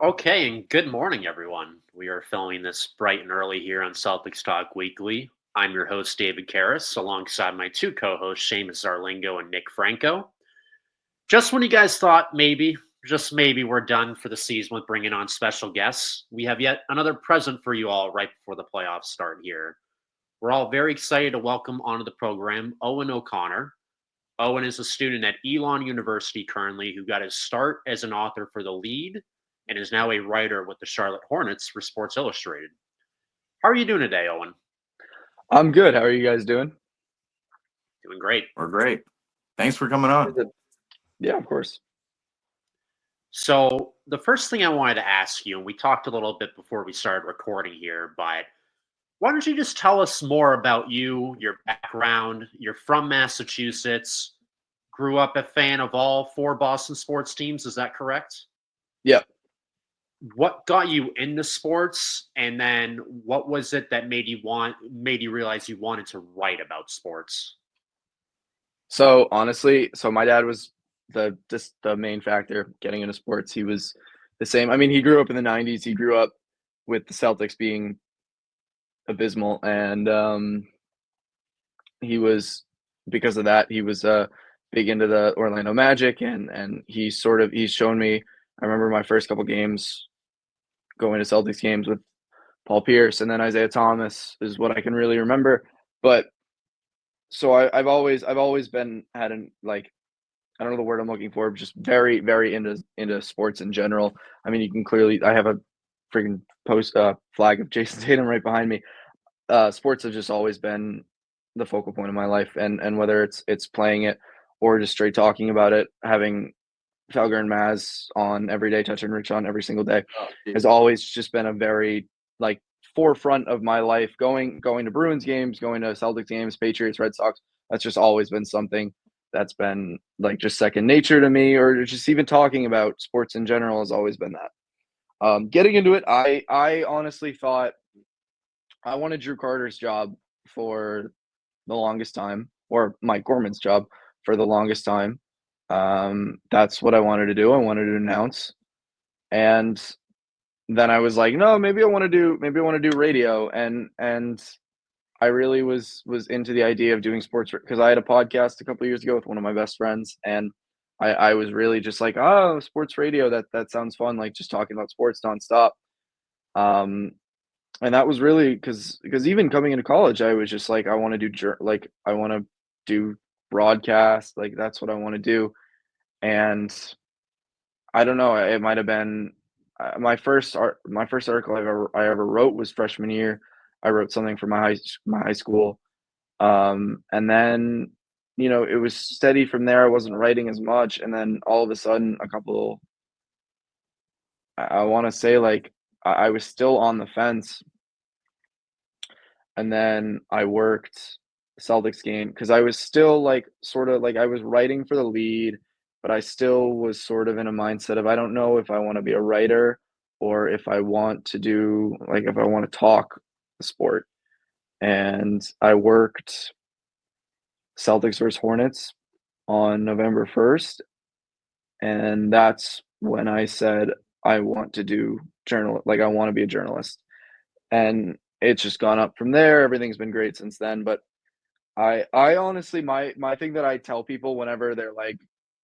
Okay, and good morning, everyone. We are filming this bright and early here on Celtics Talk Weekly. I'm your host, David Caires, alongside my two co hosts, Seamus Zarlingo and Nick Franco. Just when you guys thought just maybe, we're done for the season with bringing on special guests, we have yet another present for you all right before the playoffs start here. We're all very excited to welcome onto the program Owen O'Connor. Owen is a student at Elon University currently who got his start as an author for The Lead and is now a writer with the Charlotte Hornets for Sports Illustrated. How are you doing today, Owen? I'm good. How are you guys doing? Doing great. We're great. Thanks for coming on. Yeah, of course. So, the first thing I wanted to ask you, and we talked a little bit before we started recording here, but why don't you just tell us more about you, your background? You're from Massachusetts, grew up a fan of all four Boston sports teams. Is that correct? Yeah. What got you into sports, and then what was it that made you realize you wanted to write about sports? So honestly, my dad was the main factor getting into sports. He was the same. I mean, he grew up in the 90s. He grew up with the Celtics being abysmal, and he was, because of that, he was big into the Orlando Magic, and he's shown me. I remember my first couple games going to Celtics games with Paul Pierce, and then Isaiah Thomas is what I can really remember. But so I've always been I don't know the word I'm looking for, just very, very into sports in general. I mean, you can clearly, I have a freaking flag of Jason Tatum right behind me. Sports have just always been the focal point of my life, and whether it's playing it or just straight talking about it, having Felger and Maz on every day, touching Rich on every single day, has always just been a very forefront of my life. Going to Bruins games, going to Celtics games, Patriots, Red Sox. That's just always been something that's been just second nature to me, or just even talking about sports in general has always been that. Getting into it, I honestly thought I wanted Drew Carter's job for the longest time, or Mike Gorman's job for the longest time. That's what I wanted to do. I wanted to announce, and then I was like, no, maybe I want to do radio, and I really was into the idea of doing sports, because I had a podcast a couple of years ago with one of my best friends, and I was really just like, oh, sports radio, that sounds fun, just talking about sports nonstop. And that was really because even coming into college, I was just like, I want to do broadcast, that's what I want to do. And I don't know, it might have been my first article I ever wrote was freshman year. I wrote something for my high school, and then it was steady from there. I wasn't writing as much, and then all of a sudden, I want to say I was still on the fence, and then I worked Celtics game because I was still I was writing for the Lead, but I still was sort of in a mindset of I don't know if I want to be a writer or if I want to do if I want to talk the sport. And I worked Celtics versus Hornets on November 1st, and that's when I said I want to do I want to be a journalist. And it's just gone up from there. Everything's been great since then. But I honestly, my thing that I tell people whenever they're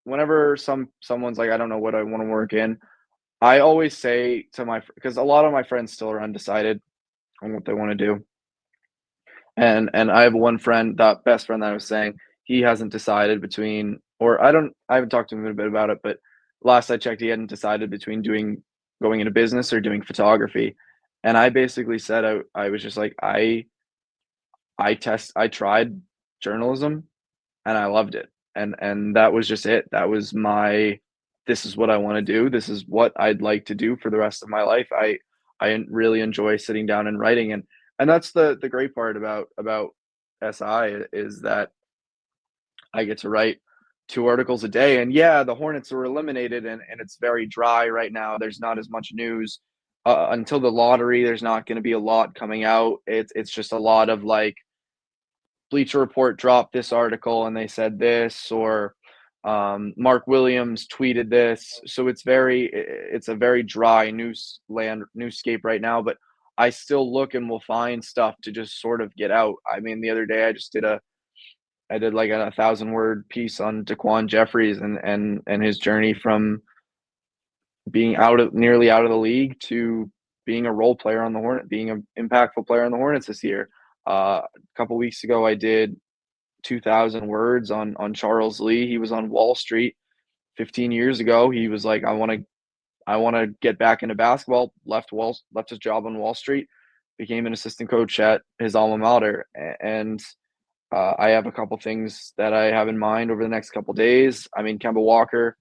whenever someone's like, I don't know what I want to work in, I always say to because a lot of my friends still are undecided on what they want to do. And I have one friend, that best friend that I was saying, he hasn't decided between, or I haven't talked to him a bit about it, but last I checked, he hadn't decided between going into business or doing photography. And I basically said, I was just like, I tried journalism and I loved it. And that was just it. That was this is what I want to do. This is what I'd like to do for the rest of my life. I really enjoy sitting down and writing. And that's the great part about SI is that I get to write 2 articles a day. And yeah, the Hornets are eliminated and it's very dry right now. There's not as much news. Until the lottery, there's not going to be a lot coming out. It's just a lot of Bleacher Report dropped this article and they said this, or Mark Williams tweeted this, so it's a very dry newscape right now. But I still look and will find stuff to just sort of get out. I mean, the other day I did like a 1,000-word piece on Daquan Jeffries and his journey from being nearly out of the league to being a role player on the Hornets, being an impactful player on the Hornets this year. A couple weeks ago, I did 2,000 words on Charles Lee. He was on Wall Street 15 years ago. He was like, I want to get back into basketball. Left his job on Wall Street, became an assistant coach at his alma mater, and I have a couple things that I have in mind over the next couple days. I mean, Kemba Walker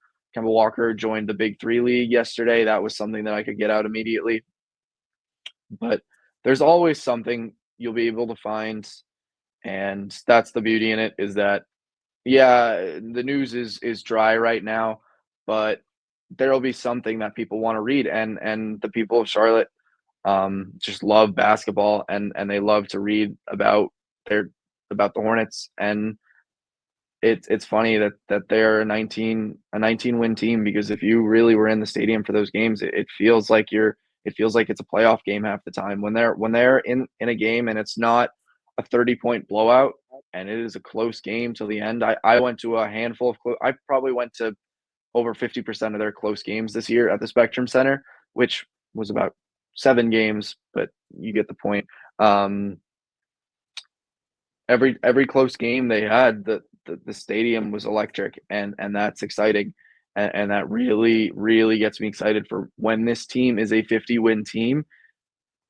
joined the Big Three League yesterday. That was something that I could get out immediately. But there's always something you'll be able to find, and that's the beauty in it, is that, yeah, the news is dry right now, but there'll be something that people want to read, and the people of Charlotte just love basketball, and they love to read about the Hornets, and it's funny that they're a 19 win team, because if you really were in the stadium for those games, it feels like it's a playoff game half the time when they're in a game and it's not a 30-point blowout and it is a close game till the end. I went to a handful of I probably went to over 50% of their close games this year at the Spectrum Center, which was about 7 games, but you get the point. Every close game they had, the stadium was electric, and that's exciting, and that really gets me excited for when this team is a 50-win team.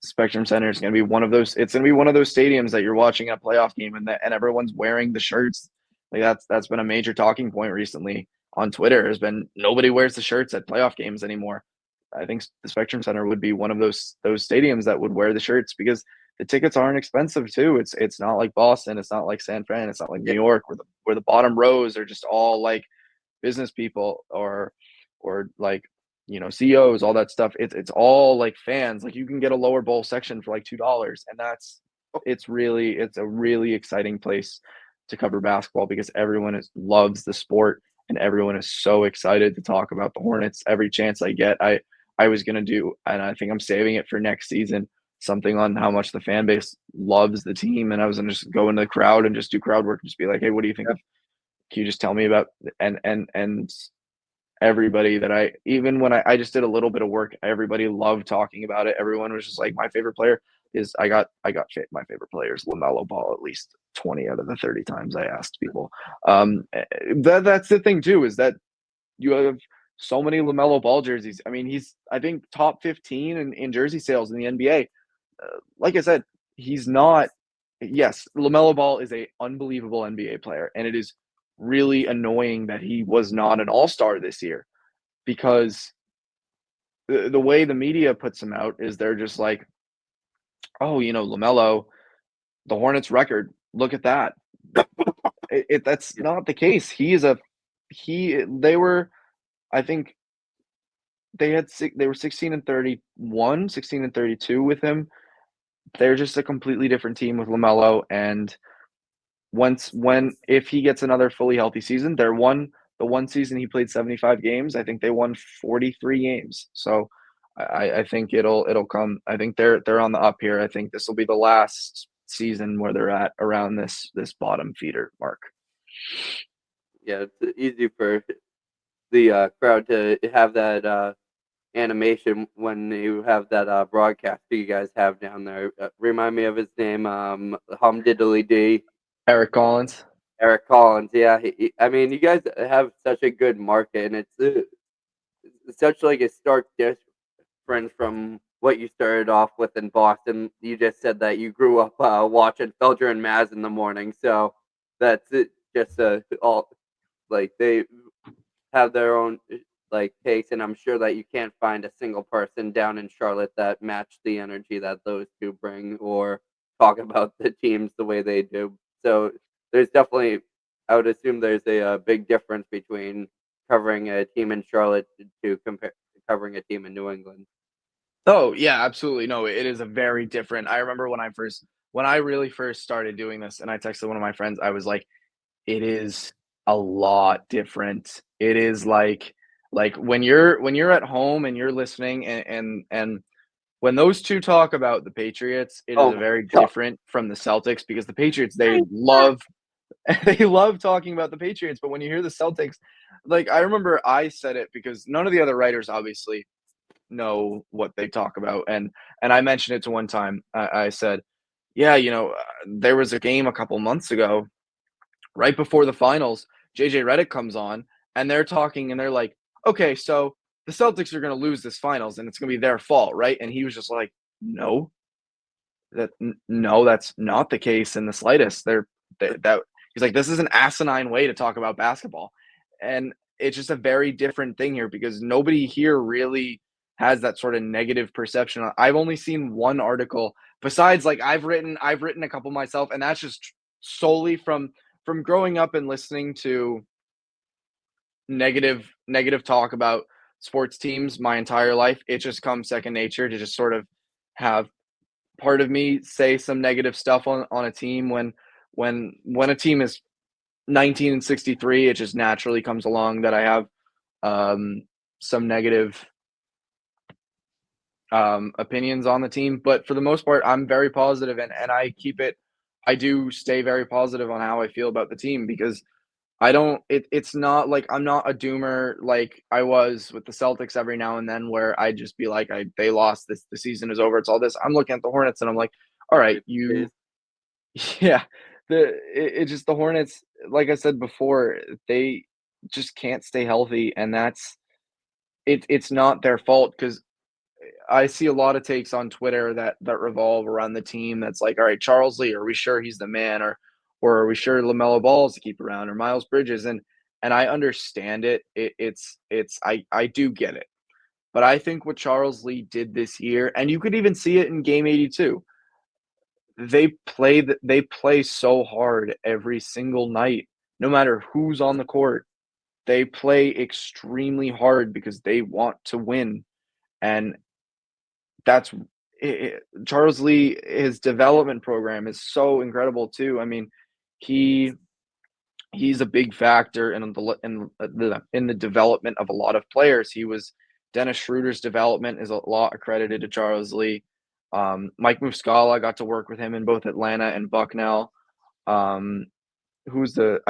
Spectrum Center is going to be one of those. It's going to be one of those stadiums that you're watching a playoff game, and everyone's wearing the shirts. Like that's been a major talking point recently on Twitter. Has been nobody wears the shirts at playoff games anymore. I think the Spectrum Center would be one of those stadiums that would wear the shirts, because the tickets aren't expensive too. It's not like Boston. It's not like San Fran. It's not like New York, where the bottom rows are just all like business people or like, you know, CEOs, all that stuff. It's all like fans. Like you can get a lower bowl section for like $2, and it's a really exciting place to cover basketball, because everyone loves the sport, and everyone is so excited to talk about the Hornets every chance I get. I was gonna do, and I think I'm saving it for next season, something on how much the fan base loves the team, and I was gonna just go into the crowd and just do crowd work and just be like, hey, what do you think of? Can you just tell me about, and everybody that even when I just did a little bit of work, everybody loved talking about it. Everyone was just like, my favorite player is my favorite player is LaMelo Ball at least 20 out of the 30 times I asked people. That's the thing too, is that you have so many LaMelo Ball jerseys. I mean, he's, I think, top 15 in jersey sales in the NBA. Like I said, he's not. Yes, LaMelo Ball is a unbelievable NBA player, and it is really annoying that he was not an all-star this year, because the way the media puts him out is they're just like, oh, you know, LaMelo, the Hornets record, look at that. That's not the case. They were, I think they were 16 and 31, 16 and 32 with him. They're just a completely different team with LaMelo, and if he gets another fully healthy season, the one season he played 75 games, I think they won 43 games. So I think it'll come. I think they're on the up here. I think this will be the last season where they're at around this bottom feeder mark. Yeah, it's easy for the crowd to have that animation when you have that broadcast that you guys have down there. Remind me of his name, Hum Diddly D. Eric Collins. Yeah. I mean, you guys have such a good market, and it's such like a stark difference from what you started off with in Boston. You just said that you grew up watching Felger and Maz in the morning, so that's it. Just all like they have their own like takes, and I'm sure that you can't find a single person down in Charlotte that match the energy that those two bring or talk about the teams the way they do. So there's definitely, I would assume there's a big difference between covering a team in Charlotte to compare covering a team in New England. Oh yeah, absolutely. No, it is a very different. I remember when I really first started doing this, and I texted one of my friends, I was like, it is a lot different. It is like when you're at home and you're listening and when those two talk about the Patriots, it is Oh a my very God. different from the Celtics, because the Patriots, they love talking about the Patriots, but when you hear the Celtics, like I remember I said it because none of the other writers obviously know what they talk about, and I mentioned it to one time. I said, yeah, there was a game a couple months ago, right before the finals. JJ Redick comes on, and they're talking, and they're like, okay, so the Celtics are going to lose this finals, and it's going to be their fault, right? And he was just like, no, no, that's not the case in the slightest. That he's like, this is an asinine way to talk about basketball, and it's just a very different thing here because nobody here really has that sort of negative perception. I've only seen one article besides, like, I've written a couple myself, and that's just solely from growing up and listening to negative talk about sports teams my entire life. It just comes second nature to just sort of have part of me say some negative stuff on a team when a team is 19-63. It just naturally comes along that I have some negative opinions on the team, but for the most part I'm very positive, and I do stay very positive on how I feel about the team, because I don't it's not like I'm not a doomer like I was with the Celtics every now and then, where I'd just be like, they lost, the season is over, it's all this. I'm looking at the Hornets and I'm like, all right, yeah, it's just the Hornets, like I said before, they just can't stay healthy, and it's not their fault, because I see a lot of takes on Twitter that revolve around the team. That's like, all right, Charles Lee, are we sure he's the man, or are we sure LaMelo Ball is to keep around, or Miles Bridges? And I understand it. I do get it, but I think what Charles Lee did this year, and you could even see it in Game 82. They play so hard every single night, no matter who's on the court. They play extremely hard because they want to win, and that's Charles Lee. His development program is so incredible too. I mean, he's a big factor in the development of a lot of players. Dennis Schroeder's development is a lot accredited to Charles Lee. Mike Muscala, got to work with him in both Atlanta and Bucknell. I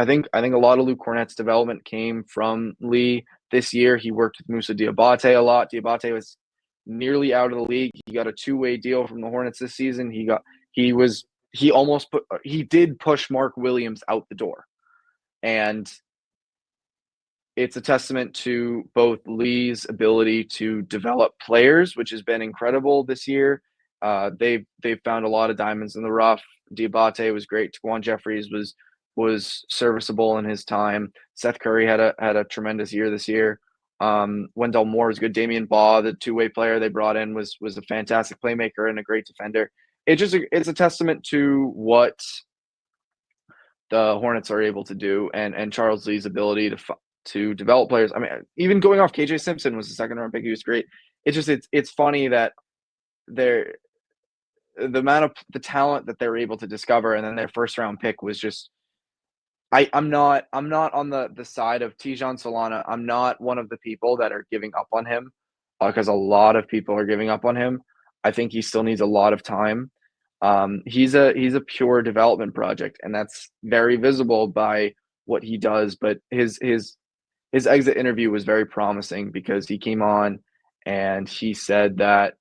think a lot of Luke Cornett's development came from Lee this year. He worked with Moussa Diabate a lot. Diabate was nearly out of the league. He got a two-way deal from the Hornets this season. He did push Mark Williams out the door. And it's a testament to both Lee's ability to develop players, which has been incredible this year. They've found a lot of diamonds in the rough. Diabate was great. Taquan Jeffries was serviceable in his time. Seth Curry had a tremendous year this year. Wendell Moore is good. Damian Baugh, the two-way player they brought in, was a fantastic playmaker and a great defender. It's a testament to what the Hornets are able to do, and Charles Lee's ability to develop players. I mean, even going off, KJ Simpson was the second-round pick. He was great. It's funny that the amount of the talent that they're able to discover, and then their first-round pick was just. I'm not on the side of Tijan Solana. I'm not one of the people that are giving up on him, because a lot of people are giving up on him. I think he still needs a lot of time. He's a pure development project, and that's very visible by what he does. But his exit interview was very promising, because he came on and he said that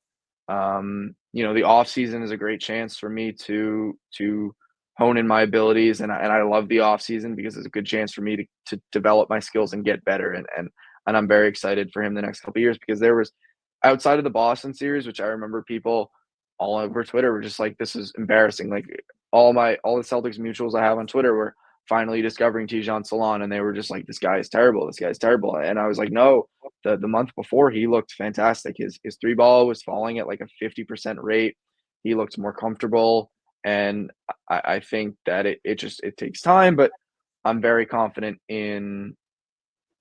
the off season is a great chance for me to hone in my abilities, and I love the off season because it's a good chance for me to develop my skills and get better, and I'm very excited for him the next couple of years, because there was, outside of the Boston series, which I remember people all over Twitter were just like, this is embarrassing. Like all the Celtics mutuals I have on Twitter were finally discovering Tijan Solana, and they were just like, this guy is terrible. This guy's terrible. And I was like, no, the month before he looked fantastic. His three ball was falling at like a 50% rate. He looked more comfortable. And I think that it takes time, but I'm very confident in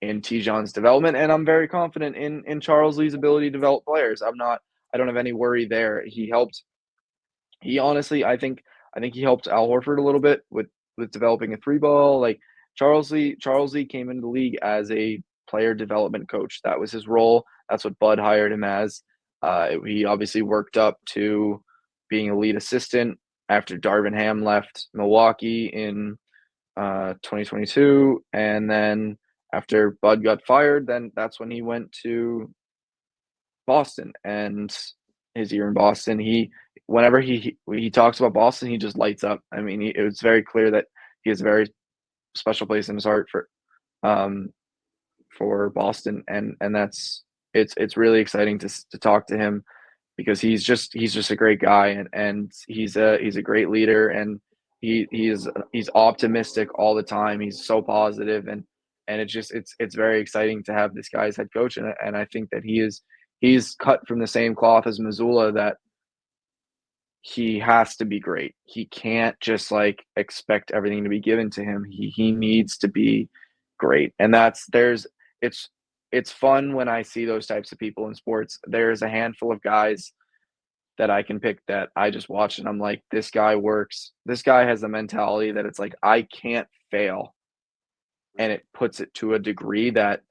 Tijan's development, and I'm very confident in Charles Lee's ability to develop players. I don't have any worry there. Honestly, I think he helped Al Horford a little bit with developing a three ball. Like, Charles Lee came into the league as a player development coach. That was his role. That's what Bud hired him as. He obviously worked up to being a lead assistant after Darvin Ham left Milwaukee in 2022, and then after Bud got fired, then that's when he went to Boston. And his year in Boston, whenever he talks about Boston, he just lights up. I mean, it was very clear that he has a very special place in his heart for Boston, and it's really exciting to talk to him because he's just a great guy, and he's a great leader, and he's optimistic all the time. He's so positive, and it's very exciting to have this guy as head coach, and I think that he's cut from the same cloth as Missoula, that he has to be great. He can't just like expect everything to be given to him. He needs to be great. And it's fun when I see those types of people in sports. There's a handful of guys that I can pick that I just watch and I'm like, this guy works. This guy has a mentality that it's like, I can't fail. And it puts it to a degree that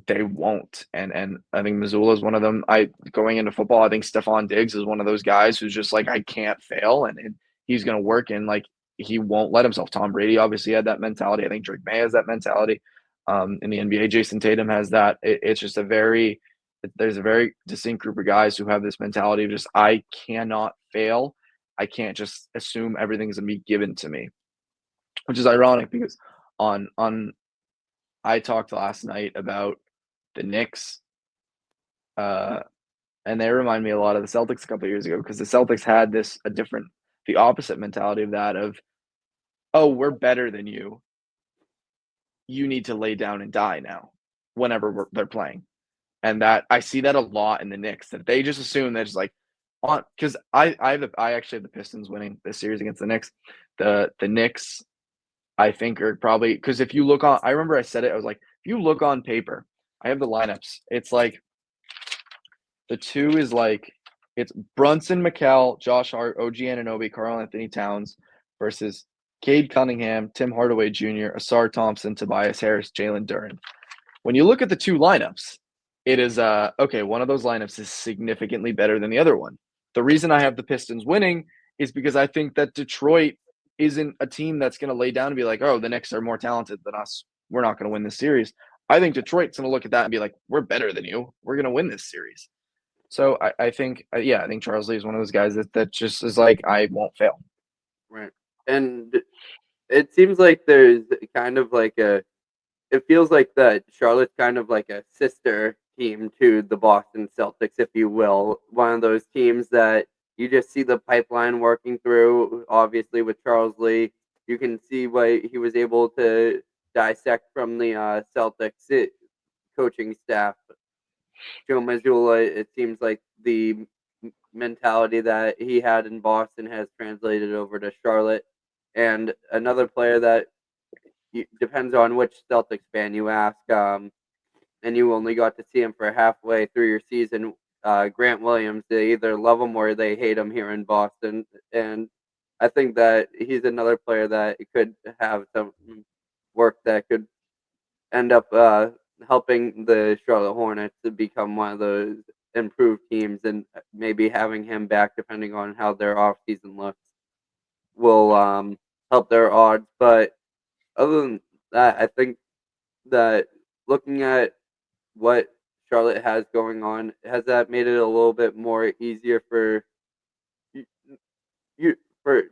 they won't. And I think Missoula is one of them. Going into football, I think Stephon Diggs is one of those guys who's just like, I can't fail. And he's going to work, and like, he won't let himself. Tom Brady obviously had that mentality. I think Drake May has that mentality. In the NBA, Jason Tatum has that. It's just there's a very distinct group of guys who have this mentality of just, I cannot fail. I can't just assume everything's going to be given to me, which is ironic because I talked last night about the Knicks, and they remind me a lot of the Celtics a couple of years ago, because the Celtics had the opposite mentality of that of, oh, we're better than you. You need to lay down and die now whenever they're playing. And that I see that a lot in the Knicks, that they just assume that it's like, because I actually have the Pistons winning this series against the Knicks. The Knicks, I think, are probably, because if you look on, I remember I said it, I was like, if you look on paper, I have the lineups. It's like the two is like, it's Brunson, McCall, Josh Hart, OG Anunoby, Karl Anthony Towns versus Cade Cunningham, Tim Hardaway Jr., Asar Thompson, Tobias Harris, Jalen Duren. When you look at the two lineups, it is okay, one of those lineups is significantly better than the other one. The reason I have the Pistons winning is because I think that Detroit isn't a team that's going to lay down and be like, oh, the Knicks are more talented than us, we're not going to win this series. I think Detroit's going to look at that and be like, we're better than you, we're going to win this series. So I think Charles Lee is one of those guys that just is like, I won't fail. Right. And it seems like there's kind of like it feels like that Charlotte's kind of like a sister team to the Boston Celtics, if you will. One of those teams that you just see the pipeline working through. Obviously, with Charles Lee, you can see what he was able to dissect from the Celtics coaching staff. Joe Mazzulla, it seems like the mentality that he had in Boston has translated over to Charlotte. And another player that depends on which Celtics fan you ask, and you only got to see him for halfway through your season, Grant Williams. They either love him or they hate him here in Boston. And I think that he's another player that could have some work that could end up helping the Charlotte Hornets to become one of those improved teams, and maybe having him back, depending on how their offseason looks, will help their odds. But other than that, I think that looking at what Charlotte has going on, has that made it a little bit more easier for you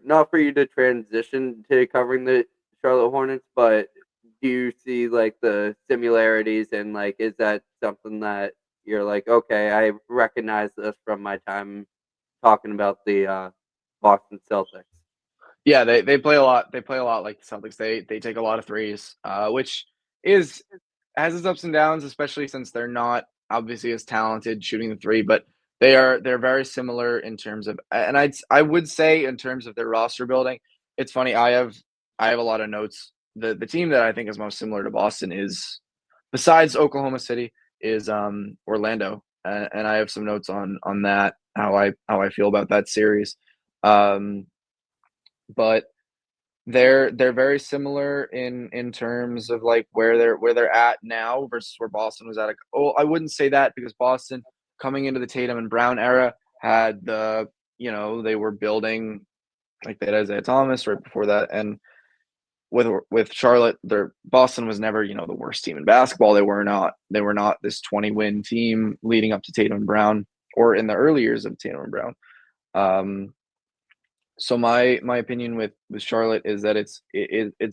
not for you to transition to covering the Charlotte Hornets, but do you see like the similarities, and like, is that something that you're like, okay, I recognize this from my time talking about the Boston Celtics? Yeah, they play a lot. They play a lot like the Celtics. They take a lot of threes, which has its ups and downs, especially since they're not obviously as talented shooting the three, but they're very similar in terms of, and I would say in terms of their roster building. It's funny. I have a lot of notes. The team that I think is most similar to Boston is, besides Oklahoma City, is Orlando, and I have some notes on that, how I feel about that series. But they're very similar in terms of like where they're at now versus where Boston was at. I wouldn't say that, because Boston coming into the Tatum and Brown era had they were building, like they had Isaiah Thomas right before that, and with Charlotte, Boston was never the worst team in basketball. They were not this 20-win team leading up to Tatum and Brown, or in the early years of Tatum and Brown. So my opinion with Charlotte is that it's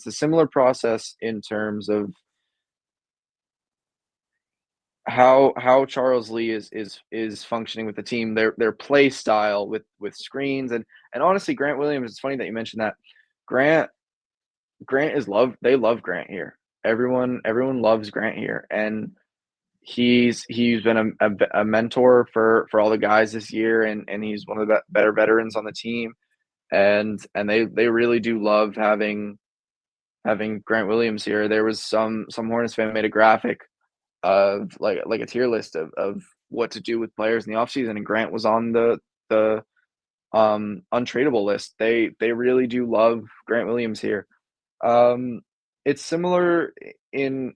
a similar process in terms of how Charles Lee is functioning with the team, their play style with screens, and honestly, Grant Williams. It's funny that you mentioned that. Grant is loved. They love Grant here. Everyone loves Grant here, and he's been a mentor for all the guys this year, and he's one of the better veterans on the team. And they really do love having Grant Williams here. There was some Hornets fan made a graphic of like a tier list of what to do with players in the offseason, and Grant was on the untradeable list. They really do love Grant Williams here. It's similar in,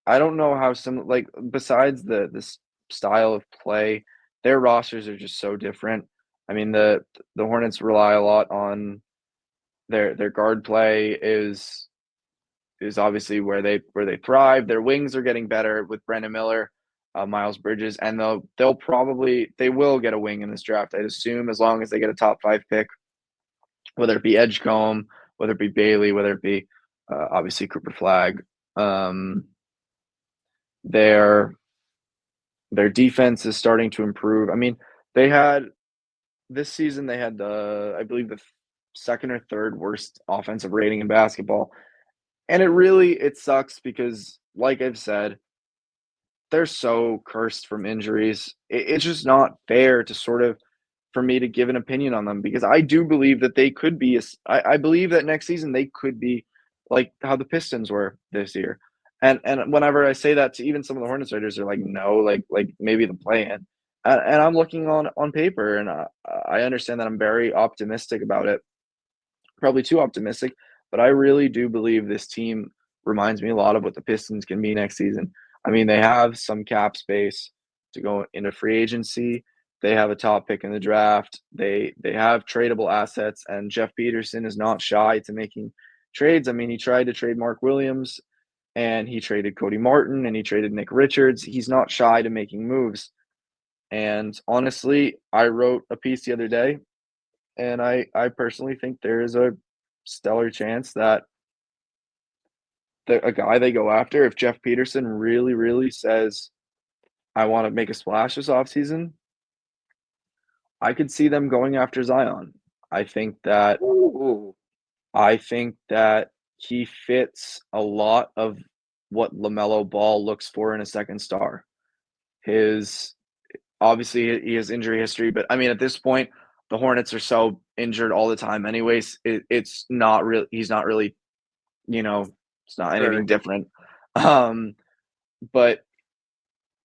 I don't know how some, like, besides this style of play, their rosters are just so different. I mean, the Hornets rely a lot on their guard play is obviously where they thrive. Their wings are getting better with Brandon Miller, Miles Bridges, and they will get a wing in this draft, I'd assume, as long as they get a top 5 pick, whether it be Edgecombe, whether it be Bailey, whether it be obviously Cooper Flagg. Their defense is starting to improve. I mean, this season they had I believe the second or third worst offensive rating in basketball. And it sucks because, like I've said, they're so cursed from injuries. It's just not fair to for me to give an opinion on them, because I do believe that they could be. I believe that next season they could be like how the Pistons were this year. And whenever I say that to even some of the Hornets writers, they're like, no, like maybe the play-in. And I'm looking on paper, and I understand that I'm very optimistic about it, probably too optimistic. But I really do believe this team reminds me a lot of what the Pistons can be next season. I mean, they have some cap space to go into free agency. They have a top pick in the draft. They have tradable assets, and Jeff Peterson is not shy to making trades. I mean, he tried to trade Mark Williams, and he traded Cody Martin, and he traded Nick Richards. He's not shy to making moves. And honestly, I wrote a piece the other day, and I personally think there is a stellar chance that a guy they go after, if Jeff Peterson really, really says, I want to make a splash this offseason, I could see them going after Zion. I think that he fits a lot of what LaMelo Ball looks for in a second star. Obviously he has injury history, but I mean, at this point, the Hornets are so injured all the time anyways. It's not really, he's not really, it's not anything different. But,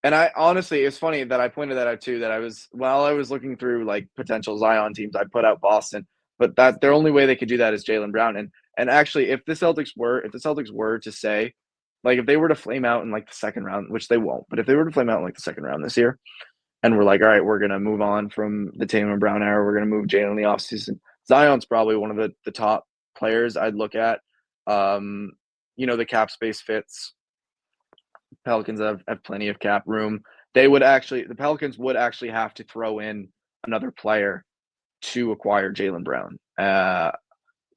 and I honestly, it's funny that I pointed that out too, that while I was looking through like potential Zion teams, I put out Boston, but that their only way they could do that is Jaylen Brown. And actually, if the Celtics were to say, like, if they were to flame out in like the second round, which they won't, but if they were to flame out in like the second round this year, and we're like, all right, we're going to move on from the Tatum and Brown era, we're going to move Jaylen in the offseason, Zion's probably one of the top players I'd look at. The cap space fits. Pelicans have plenty of cap room. The Pelicans would actually have to throw in another player to acquire Jaylen Brown.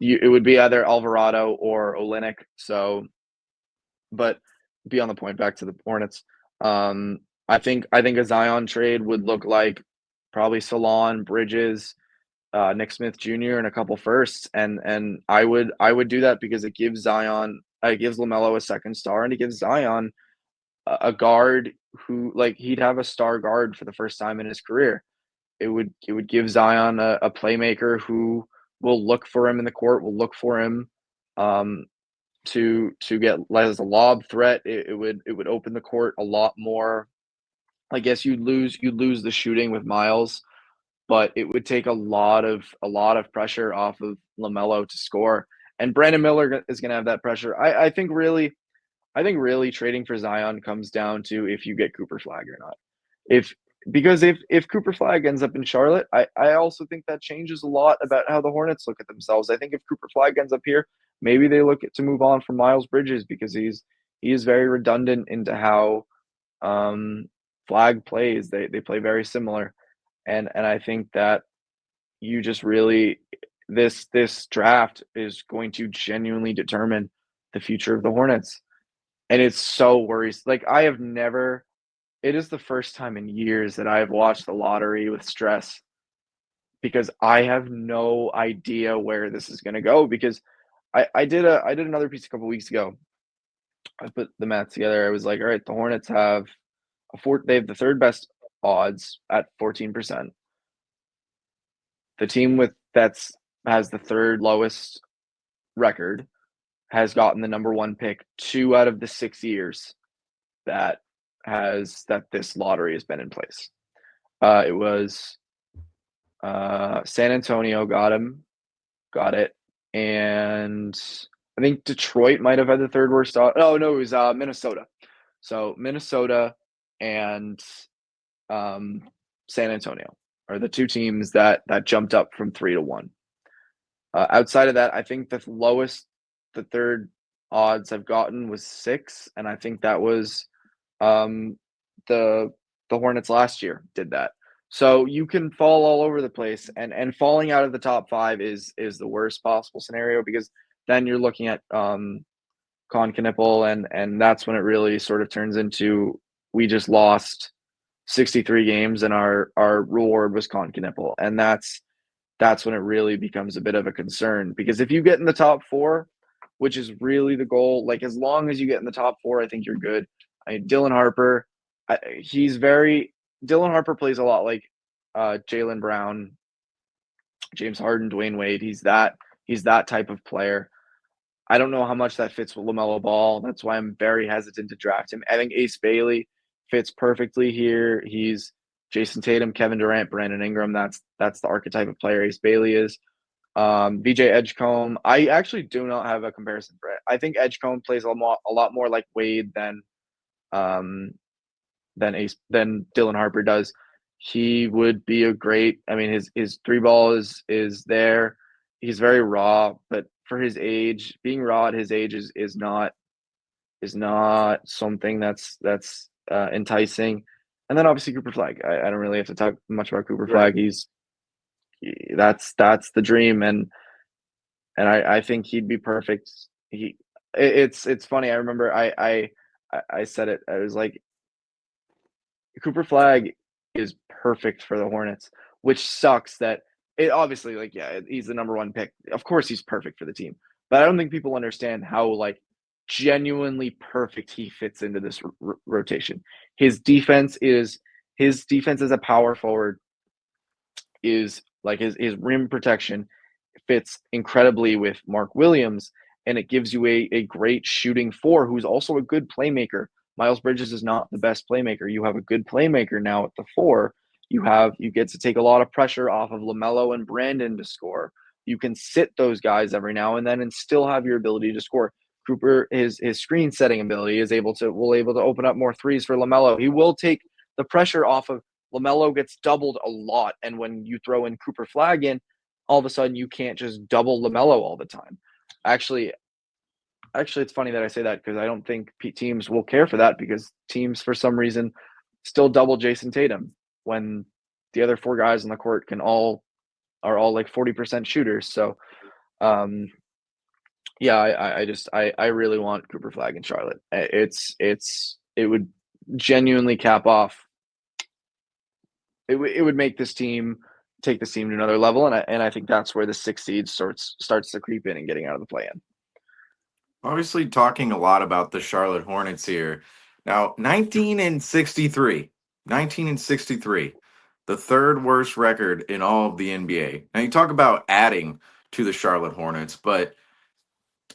It would be either Alvarado or Olynyk. So, but beyond the point, back to the Hornets. I think a Zion trade would look like probably Salon, Bridges, Nick Smith Jr. and a couple firsts, and I would do that because it gives LaMelo a second star, and it gives Zion a guard who, like, he'd have a star guard for the first time in his career. It would give Zion a playmaker who will look for him in the court, will look for him to get as a lob threat. It would open the court a lot more. I guess you'd lose the shooting with Miles, but it would take a lot of pressure off of LaMelo to score. And Brandon Miller is going to have that pressure. I think really trading for Zion comes down to if you get Cooper Flag or not. Because if Cooper Flag ends up in Charlotte, I also think that changes a lot about how the Hornets look at themselves. I think if Cooper Flag ends up here, maybe they look to move on from Miles Bridges because he is very redundant into how Flag plays. They play very similar. And I think that you just really this draft is going to genuinely determine the future of the Hornets. And it's so worrisome. Like it is the first time in years that I have watched the lottery with stress because I have no idea where this is going to go. Because I did another piece a couple weeks ago. I put the math together. I was like, all right, the Hornets have they have the third best odds at 14%. The team has the third lowest record has gotten the number 1 pick 2 out of the 6 years that this lottery has been in place. It was San Antonio got it, and I think Detroit might have had the third worst. No, it was Minnesota. So Minnesota and San Antonio are the 2 teams that jumped up from 3 to 1. Outside of that, I think the lowest the third odds have gotten was 6, and I think that was the Hornets last year did that. So you can fall all over the place, and falling out of the top 5 is the worst possible scenario because then you're looking at Conchinipple, and that's when it really sort of turns into we just lost 63 games and our reward was Conchinipple, and that's when it really becomes a bit of a concern because if you get in the top 4, which is really the goal, like as long as you get in the top 4, I think you're good. Dylan Harper, Dylan Harper plays a lot like Jaylen Brown, James Harden, Dwayne Wade. He's that type of player. I don't know how much that fits with LaMelo Ball. That's why I'm very hesitant to draft him. I think Ace Bailey fits perfectly here. He's Jason Tatum, Kevin Durant, Brandon Ingram. That's the archetype of player Ace Bailey is. VJ Edgecombe. I actually do not have a comparison for it. I think Edgecombe plays a lot more like Wade than Dylan Harper does. He would be a great. I mean, his 3-ball is there. He's very raw, but for his age, being raw at his age is not something that's enticing. And then obviously Cooper Flag. I don't really have to talk much about Cooper Flag. That's the dream, and I think he'd be perfect. It's funny. I remember I said it. I was like, Cooper Flag is perfect for the Hornets, which sucks that it obviously he's the number 1 pick. Of course he's perfect for the team, but I don't think people understand how genuinely perfect he fits into this rotation. His defense as a power forward is his rim protection fits incredibly with Mark Williams, and it gives you a great shooting 4 who's also a good playmaker. Miles Bridges is not the best playmaker. You have a good playmaker now at the 4. You get to take a lot of pressure off of LaMelo and Brandon to score. You can sit those guys every now and then and still have your ability to score. Cooper, his screen setting ability will able to open up more threes for LaMelo. He will take the pressure off of LaMelo gets doubled a lot, and when you throw in Cooper Flag in, all of a sudden you can't just double LaMelo all the time. Actually, it's funny that I say that because I don't think teams will care for that because teams, for some reason, still double Jason Tatum when the other 4 guys on the court are all 40% shooters. So, I really want Cooper Flag in Charlotte. It would genuinely cap off. It would make this team take this team to another level, and I think that's where the 6th seed starts to creep in and getting out of the play-in. Obviously, talking a lot about the Charlotte Hornets here. Now, 19-63, the 3rd worst record in all of the NBA. Now, you talk about adding to the Charlotte Hornets, but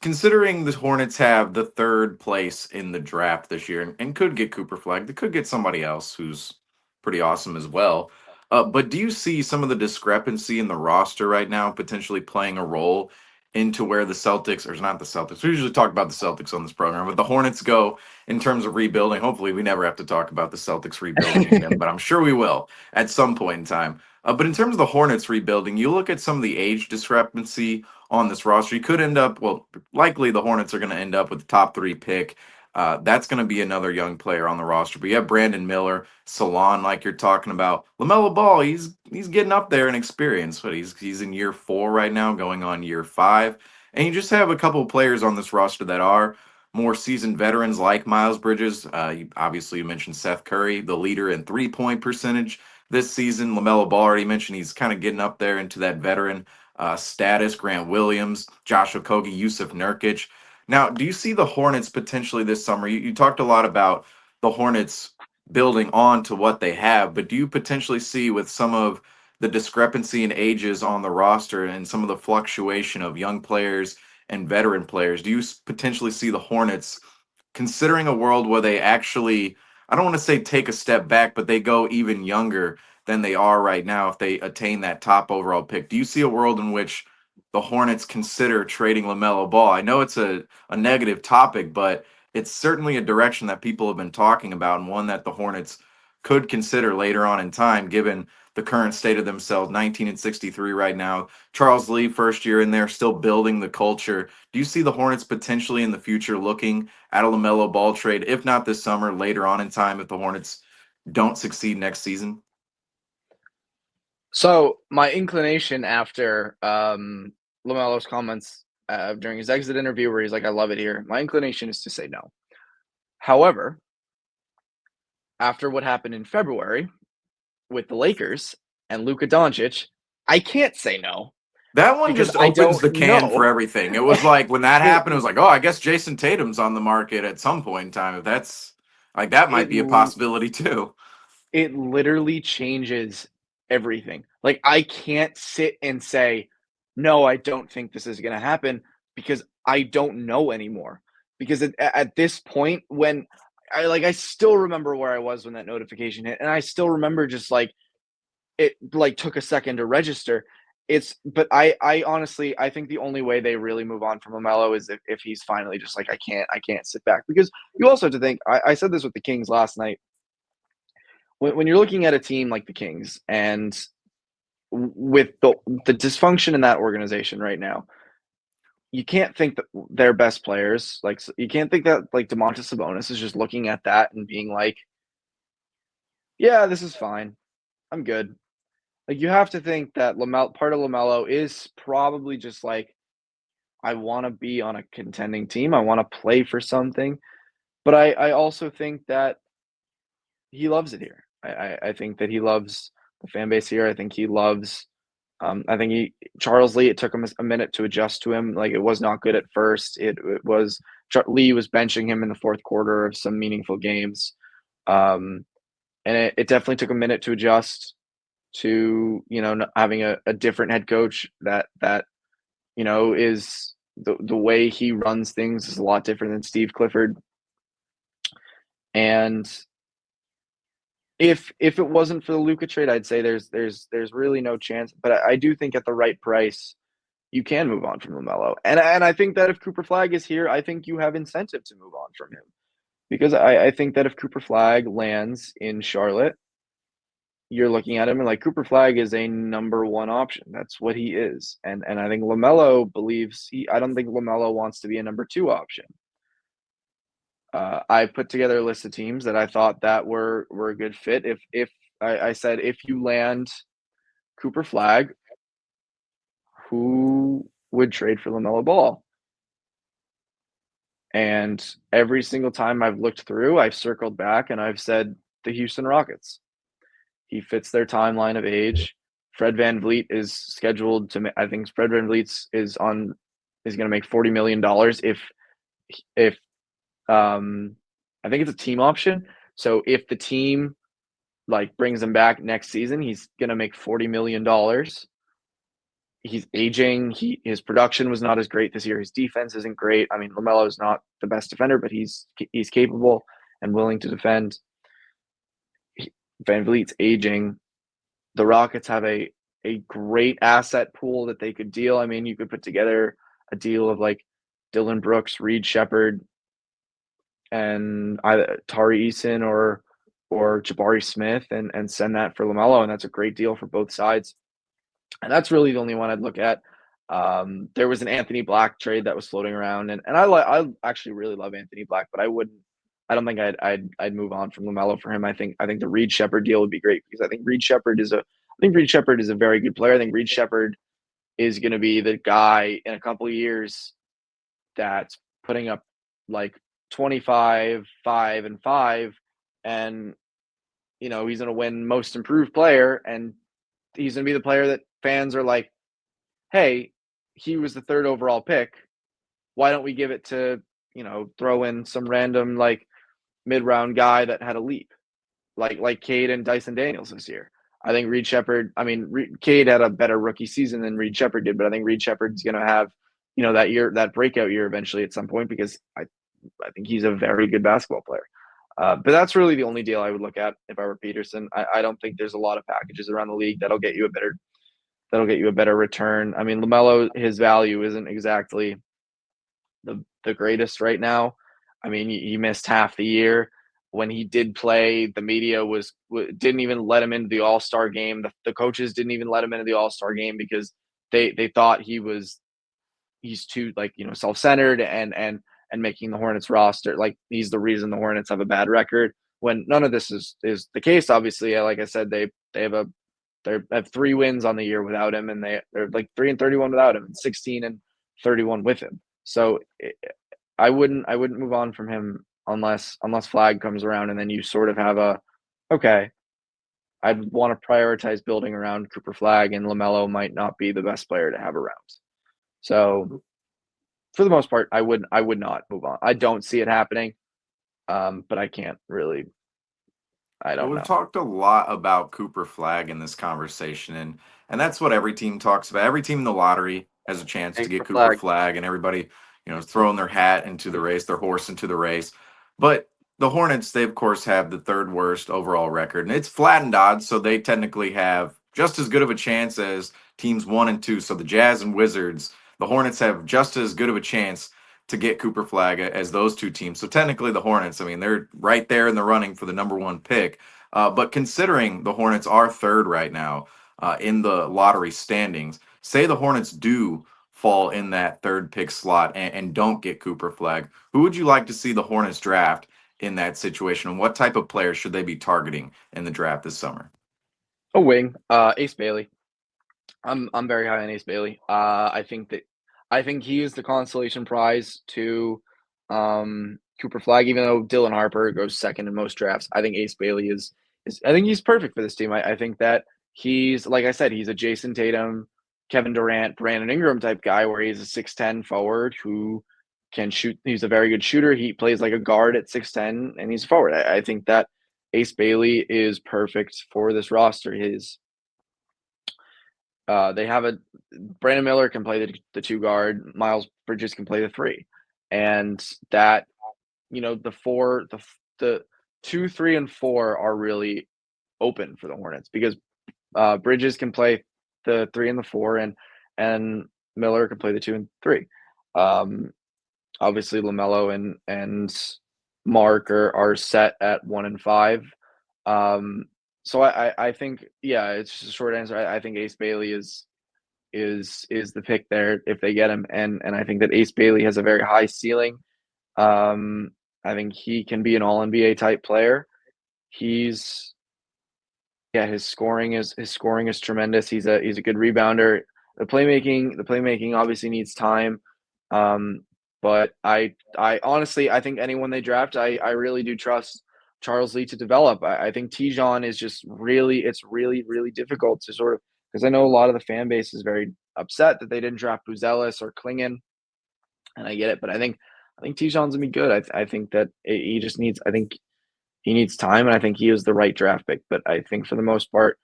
considering the Hornets have the 3rd place in the draft this year and could get Cooper Flag, they could get somebody else who's pretty awesome as well. But do you see some of the discrepancy in the roster right now potentially playing a role into where the Celtics, or not the Celtics, we usually talk about the Celtics on this program, but the Hornets go in terms of rebuilding? Hopefully, we never have to talk about the Celtics rebuilding again, but I'm sure we will at some point in time. But in terms of the Hornets rebuilding, you look at some of the age discrepancy on this roster. You could end up, well, likely the Hornets are going to end up with the top 3 pick. That's going to be another young player on the roster. But you have Brandon Miller, Salon, like you're talking about. LaMelo Ball, he's getting up there in experience, but he's in year 4 right now, going on year 5. And you just have a couple of players on this roster that are more seasoned veterans like Miles Bridges. Obviously, you mentioned Seth Curry, the leader in 3-point percentage this season. LaMelo Ball, already mentioned, he's kind of getting up there into that veteran status. Grant Williams, Josh Okogie, Yusuf Nurkic. Now, do you see the Hornets potentially this summer? You talked a lot about the Hornets building on to what they have, but do you potentially see, with some of the discrepancy in ages on the roster and some of the fluctuation of young players and veteran players, do you potentially see the Hornets considering a world where they actually, I don't want to say take a step back, but they go even younger than they are right now if they attain that top overall pick? Do you see a world in which the Hornets consider trading LaMelo Ball? I know it's a negative topic, but it's certainly a direction that people have been talking about, and one that the Hornets could consider later on in time, given the current state of themselves. 19-63 right now. Charles Lee, first year in there, still building the culture. Do you see the Hornets potentially in the future looking at a LaMelo Ball trade, if not this summer, later on in time, if the Hornets don't succeed next season? So my inclination after LaMelo's comments during his exit interview, where he's like, "I love it here," my inclination is to say no. However, after what happened in February with the Lakers and Luka Doncic, I can't say no. That one Because just I opens don't the can know. for everything. It was like when that happened, it was like, oh, I guess Jason Tatum's on the market at some point in time. If that's like, that might be a possibility too. It literally changes everything. Like, I can't sit and say, no, I don't think this is going to happen, because I don't know anymore. Because at this point, when I still remember where I was when that notification hit, and I still remember just like it like took a second to register. But I honestly, I think the only way they really move on from LaMelo is if he's finally just like, I can't sit back. Because you also have to think, I said this with the Kings last night. When you're looking at a team like the Kings, and with the dysfunction in that organization right now, you can't think that their best players, like, you can't think that like Domantas Sabonis is just looking at that and being like, yeah, this is fine, I'm good. Like, you have to think that part of LaMelo is probably just like, I want to be on a contending team, I want to play for something. But I also think that he loves it here. I think that he loves the fan base here. I think he loves. I think Charles Lee. It took him a minute to adjust to him. Like, it was not good at first. It was Lee was benching him in the fourth quarter of some meaningful games, and it definitely took a minute to adjust to having a different head coach that is the way he runs things is a lot different than Steve Clifford. And if it wasn't for the Luka trade, I'd say there's really no chance. But I do think at the right price, you can move on from LaMelo. And I think that if Cooper Flagg is here, I think you have incentive to move on from him. Because I think that if Cooper Flagg lands in Charlotte, you're looking at him and like, Cooper Flagg is a number one option. That's what he is. And I think LaMelo believes I don't think LaMelo wants to be a number 2 option. I put together a list of teams that I thought that were a good fit. If I said, if you land Cooper Flagg, who would trade for LaMelo Ball? And every single time I've looked through, I've circled back and I've said the Houston Rockets. He fits their timeline of age. Fred VanVleet is scheduled to. I think Fred VanVleet is going to make $40 million if I think it's a team option. So if the team like brings him back next season, he's going to make $40 million. He's aging. His production was not as great this year. His defense isn't great. I mean, LaMelo is not the best defender, but he's capable and willing to defend. VanVleet's aging. the Rockets have a great asset pool that they could deal. I mean, you could put together a deal of like Dylan Brooks, Reed Shepherd, and either Tari Eason or Jabari Smith and send that for LaMelo, and that's a great deal for both sides. And that's really the only one I'd look at. There was an Anthony Black trade that was floating around, and I actually really love Anthony Black, but I don't think I'd move on from LaMelo for him. I think the Reed Shepherd deal would be great because I think Reed Shepherd is a very good player. I think Reed Shepherd is going to be the guy in a couple of years that's putting up like 25, 5, and 5, and he's going to win Most Improved Player, and he's going to be the player that fans are like, hey, he was the 3rd overall pick. Why don't we give it to, throw in some random like mid-round guy that had a leap, like Cade and Dyson Daniels this year. I think Reed Shepherd. I mean, Cade had a better rookie season than Reed Shepherd did, but I think Reed Shepherd's going to have, that breakout year eventually at some point because I think he's a very good basketball player. But that's really the only deal I would look at if I were Peterson. I don't think there's a lot of packages around the league that'll get you a better return. I mean, LaMelo, his value isn't exactly the greatest right now. I mean, he missed half the year. When he did play, the media didn't even let him into the All-Star game. The coaches didn't even let him into the All-Star game because they thought he's too self-centered and making the Hornets roster. Like, he's the reason the Hornets have a bad record when none of this is the case. Obviously, like I said, they have 3 wins on the year without him, and they're like 3-31 without him, and 16-31 with him. So I wouldn't move on from him unless Flag comes around, and then you sort of have okay, I'd want to prioritize building around Cooper Flag, and LaMelo might not be the best player to have around. So for the most part, I would not move on. I don't see it happening, but I can't really. I don't know. We've talked a lot about Cooper Flag in this conversation, and that's what every team talks about. Every team in the lottery has a chance to get Cooper Flag, and everybody, is throwing their hat into the race, their horse into the race. But the Hornets, they of course have the 3rd worst overall record, and it's flattened odds, so they technically have just as good of a chance as teams 1 and 2. So the Jazz and Wizards, the Hornets have just as good of a chance to get Cooper Flag as those 2 teams. So technically the Hornets, I mean, they're right there in the running for the number 1 pick. But considering the Hornets are 3rd right now in the lottery standings, say the Hornets do fall in that 3rd pick slot and don't get Cooper Flag, who would you like to see the Hornets draft in that situation? And what type of player should they be targeting in the draft this summer? A wing, Ace Bailey. I'm very high on Ace Bailey. I think he is the consolation prize to Cooper Flag, even though Dylan Harper goes 2nd in most drafts. I think Ace Bailey is I think he's perfect for this team. I think that he's, like I said, he's a Jason Tatum, Kevin Durant, Brandon Ingram type guy where he's a 6'10" forward who can shoot. He's a very good shooter. He plays like a guard at 6'10", and he's forward. I think that Ace Bailey is perfect for this roster. They have Brandon Miller can play the 2 guard. Miles Bridges can play the 3, and that the 2, 3, and 4 are really open for the Hornets because Bridges can play the 3 and the 4, and Miller can play the 2 and 3. Obviously LaMelo and Mark are set at 1 and 5. So I think, it's just a short answer. I think Ace Bailey is the pick there if they get him, and I think that Ace Bailey has a very high ceiling. I think he can be an All-NBA type player. His scoring is tremendous. He's a good rebounder. The playmaking obviously needs time. But I honestly, I think anyone they draft, I really do trust Charles Lee to develop. I think Tijon is just really difficult to sort of, because I know a lot of the fan base is very upset that they didn't draft Buzelis or Klingon, and I get it, but I think Tijon's gonna be good. I think that he just needs, I think he needs time, and I think he is the right draft pick. But I think for the most part,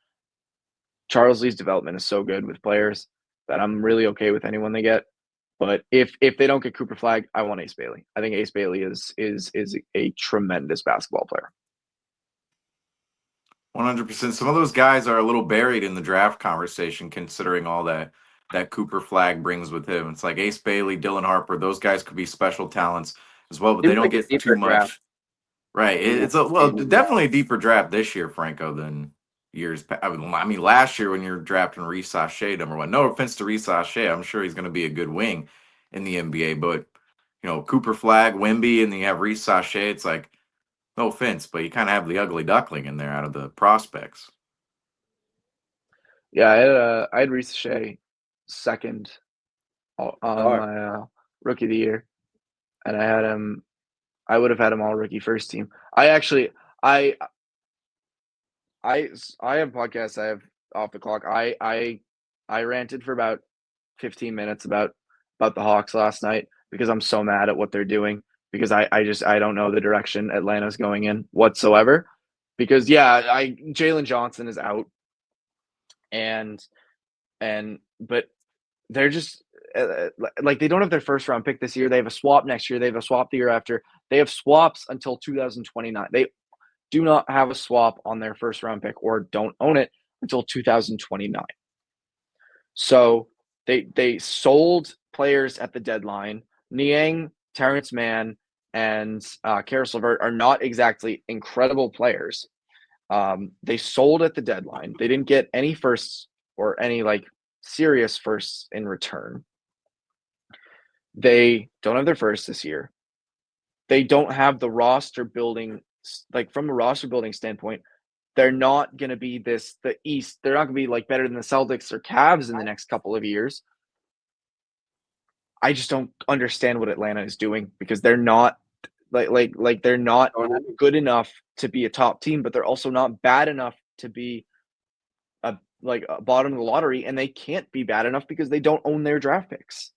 Charles Lee's development is so good with players that I'm really okay with anyone they get. But if they don't get Cooper Flag, I want Ace Bailey. I think Ace Bailey is a tremendous basketball player. 100%. Some of those guys are a little buried in the draft conversation, considering all that Cooper Flag brings with him. It's like Ace Bailey, Dylan Harper. Those guys could be special talents as well, but they Seems don't like a get deeper too draft. much. Right. It's a definitely a deeper draft this year, Franco, than years past. I mean, last year when you're drafting Reece Sachet #1. No offense to Reece Sachet, I'm sure he's going to be a good wing in the NBA, but Cooper Flag, Wemby, and then you have Reece Sachet. It's like, no offense, but you kind of have the ugly duckling in there out of the prospects. Yeah, I had Reece Shea second on my rookie of the year, and I had him. I would have had him all rookie first team. I have podcasts. I have off the clock. I ranted for about 15 minutes about the Hawks last night because I'm so mad at what they're doing, because I don't know the direction Atlanta's going in whatsoever. Because Jalen Johnson is out, but they're just like, they don't have their first round pick this year. They have a swap next year. They have a swap the year after. They have swaps until 2029. They do not have a swap on their first round pick, or don't own it until 2029. So they sold players at the deadline. Niang, Terrence Mann, and Karis LeVert are not exactly incredible players. They sold at the deadline. They didn't get any firsts or any serious firsts in return. They don't have their first this year. They don't have the roster building, from a roster building standpoint. They're not going to be the East. They're not going to be better than the Celtics or Cavs in the next couple of years. I just don't understand what Atlanta is doing, because they're not they're not good enough to be a top team, but they're also not bad enough to be a bottom of the lottery, and they can't be bad enough because they don't own their draft picks.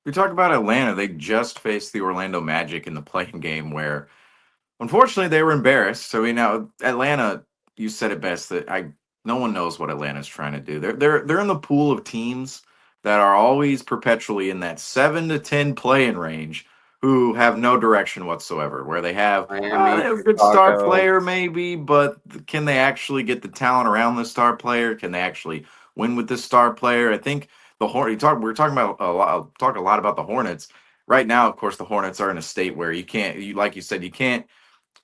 We talk about Atlanta. They just faced the Orlando Magic in the playing game, where unfortunately they were embarrassed. So now Atlanta, you said it best, that no one knows what Atlanta's trying to do. They're in the pool of teams that are always perpetually in that 7 to 10 play-in range, who have no direction whatsoever, where they have they have a good star player maybe, but can they actually get the talent around the star player? Can they actually win with this star player? I think we're talking about a lot about the Hornets right now. Of course, the Hornets are in a state where you can't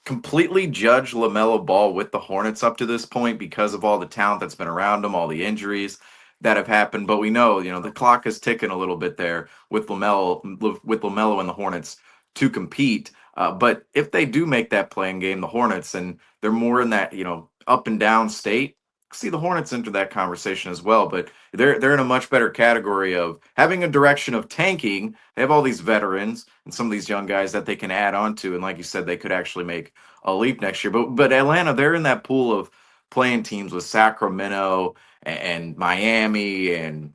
completely judge LaMelo Ball with the Hornets up to this point because of all the talent that's been around him, all the injuries that have happened. But we know, the clock is ticking a little bit there with LaMelo and the Hornets to compete. But if they do make that playing game, the Hornets, and they're more in that, up and down state, see the Hornets enter that conversation as well. But they're in a much better category of having a direction of tanking. They have all these veterans and some of these young guys that they can add on to, and like you said, they could actually make a leap next year. But Atlanta, they're in that pool of playing teams with Sacramento and Miami, and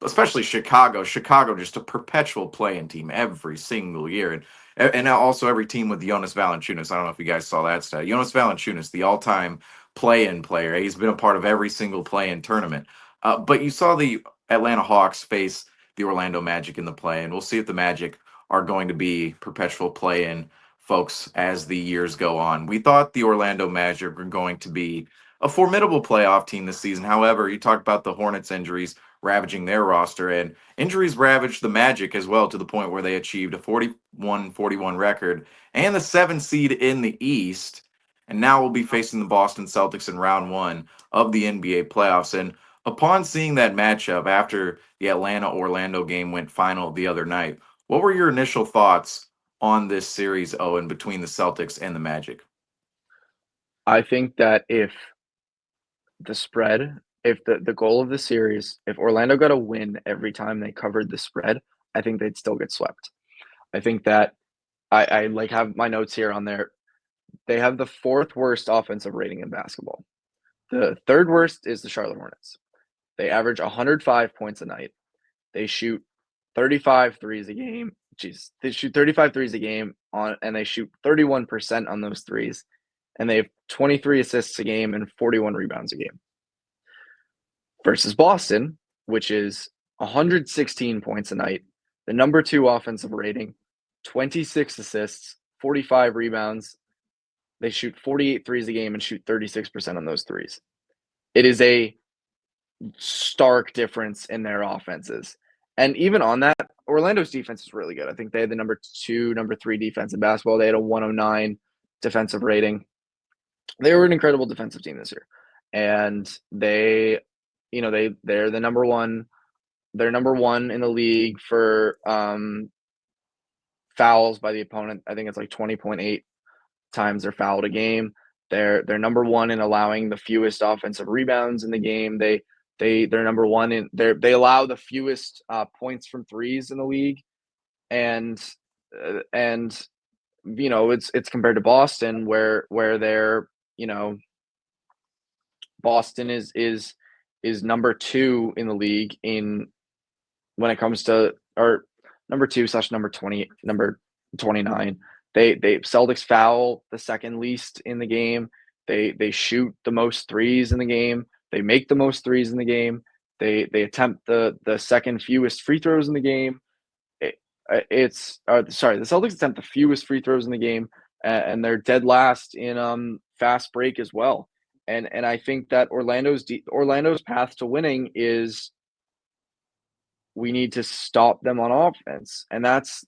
especially Chicago. Chicago, just a perpetual playing team every single year, and now also every team with Jonas Valanciunas. I don't know if you guys saw that stat. Jonas Valanciunas, the all-time play-in player. He's been a part of every single play-in tournament. But you saw the Atlanta Hawks face the Orlando Magic in the play-in. We'll see if the Magic are going to be perpetual play-in folks as the years go on. We thought the Orlando Magic were going to be a formidable playoff team this season. However, you talk about the Hornets injuries ravaging their roster, and injuries ravaged the Magic as well, to the point where they achieved a 41-41 record and the 7th seed in the East. And now we'll be facing the Boston Celtics in round 1 of the NBA playoffs. And upon seeing that matchup after the Atlanta-Orlando game went final the other night, what were your initial thoughts on this series, Owen, between the Celtics and the Magic? I think that if the goal of the series, if Orlando got a win every time they covered the spread, I think they'd still get swept. I think that I have my notes here on there. They have the 4th worst offensive rating in basketball. The 3rd worst is the Charlotte Hornets. They average 105 points a night. They shoot 35 threes a game. They shoot 35 threes a game and they shoot 31% on those threes. And they have 23 assists a game and 41 rebounds a game. Versus Boston, which is 116 points a night, the number 2 offensive rating, 26 assists, 45 rebounds, They shoot 48 threes a game and shoot 36% on those threes. It is a stark difference in their offenses. And even on that, Orlando's defense is really good. I think they had the number 2, number 3 defense in basketball. They had a 109 defensive rating. They were an incredible defensive team this year. And they're the number 1. They're number 1 in the league for fouls by the opponent. I think it's like 20.8 times they're fouled a game. They're number 1 in allowing the fewest offensive rebounds in the game. They're number 1 in they allow the fewest points from threes in the league, and it's compared to Boston where they're Boston is number 2 in the league in when it comes to, or number 2 / number 20, number 29. They Celtics foul the second least in the game. They shoot the most threes in the game. They make the most threes in the game. They attempt the second fewest free throws in the game. The Celtics attempt the fewest free throws in the game, and they're dead last in fast break as well. And I think that Orlando's path to winning is we need to stop them on offense. And that's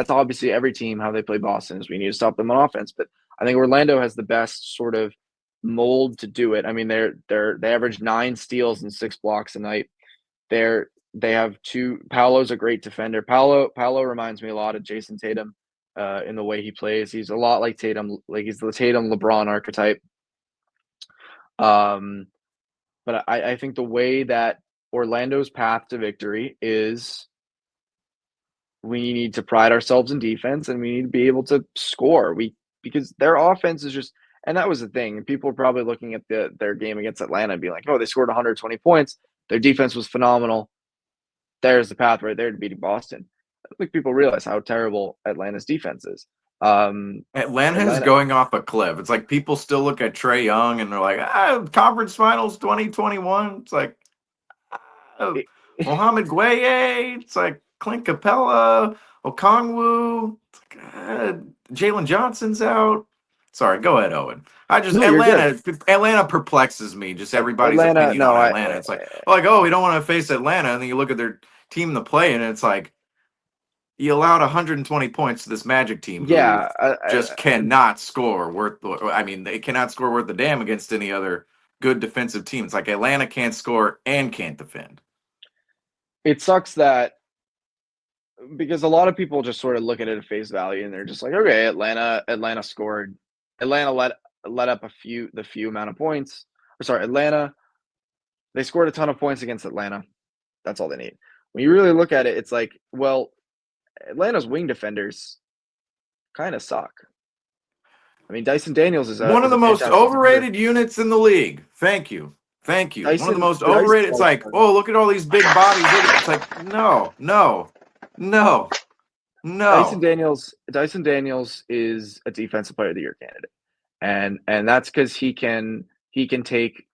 obviously every team, how they play Boston, is we need to stop them on offense. But I think Orlando has the best sort of mold to do it. I mean, they average 9 steals and 6 blocks a night. They have 2. Paolo's a great defender. Paolo reminds me a lot of Jason Tatum in the way he plays. He's a lot like Tatum, like he's the Tatum LeBron archetype. But I think the way that Orlando's path to victory is we need to pride ourselves in defense, and we need to be able to score. Because their offense is just, and that was the thing. People were probably looking at their game against Atlanta and being like, oh, they scored 120 points. Their defense was phenomenal. There's the path right there to beating Boston. I don't think people realize how terrible Atlanta's defense is. Atlanta is going off a cliff. It's like people still look at Trae Young and they're like, conference finals 2021. It's like, Mohamed Gueye. It's like Clint Capella, Okongwu. It's like, Jalen Johnson's out. Sorry, go ahead, Owen. Atlanta perplexes me. Just everybody's opinion on Atlanta. It's like, we don't want to face Atlanta, and then you look at their team in the play, and it's like you allowed 120 points to this Magic team. Yeah, just cannot score worth. I mean, they cannot score worth a damn against any other good defensive team. It's like Atlanta can't score and can't defend. It sucks that because a lot of people just sort of look at it at face value, and they're just like, okay, Atlanta scored. Atlanta let up the few amount of points. Atlanta, they scored a ton of points against Atlanta. That's all they need. When you really look at it, it's like, well, Atlanta's wing defenders kind of suck. I mean, Dyson Daniels is one of the most overrated units in the league. Thank you. One of the most overrated. It's like, oh, look at all these big bodies. It's like, no. Dyson Daniels is a defensive player of the year candidate, and that's because he can take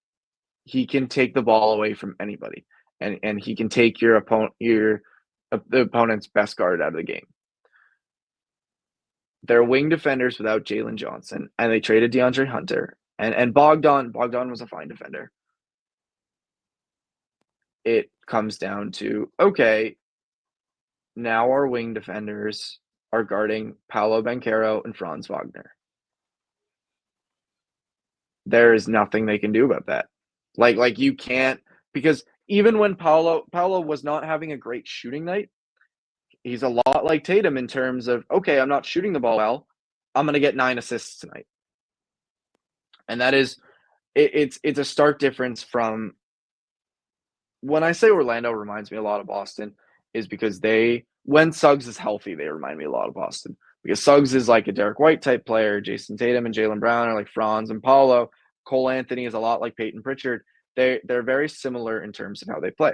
the ball away from anybody, and he can take the opponent's best guard out of the game. They're wing defenders without Jalen Johnson, and they traded DeAndre Hunter, and Bogdan was a fine defender. It comes down to, okay, now our wing defenders are guarding Paolo Banchero and Franz Wagner. There is nothing they can do about that. Like you can't, because even when Paolo was not having a great shooting night, he's a lot like Tatum in terms of, okay, I'm not shooting the ball well, I'm going to get 9 assists tonight. And that is, it's a stark difference from, when I say Orlando reminds me a lot of Boston, is because when Suggs is healthy, they remind me a lot of Boston. Because Suggs is like a Derek White type player. Jason Tatum and Jaylen Brown are like Franz and Paolo. Cole Anthony is a lot like Peyton Pritchard. They're very similar in terms of how they play.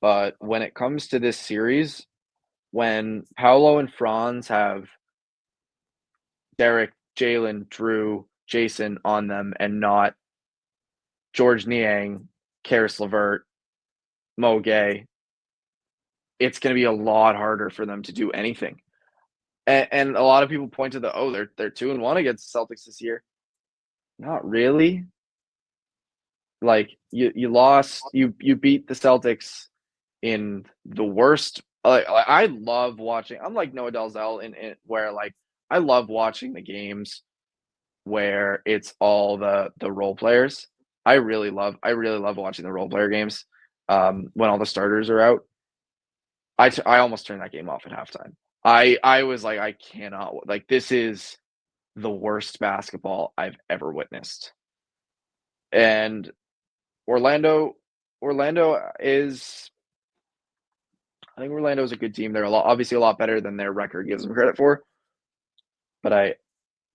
But when it comes to this series, when Paolo and Franz have Derek, Jalen, Drew, Jason on them, and not George Niang, Karis LeVert, Mo Gay, it's going to be a lot harder for them to do anything. And a lot of people point to they're 2-1 against the Celtics this year. Not really. Like you lost, you beat the Celtics in the worst. I love watching. I'm like Noah Dalzell in where like I love watching the games where it's all the role players. I really love watching the role player games when all the starters are out. I almost turned that game off at halftime. I was like, I cannot, like, this is the worst basketball I've ever witnessed. And Orlando is, I think Orlando is a good team. They're obviously a lot better than their record gives them credit for. But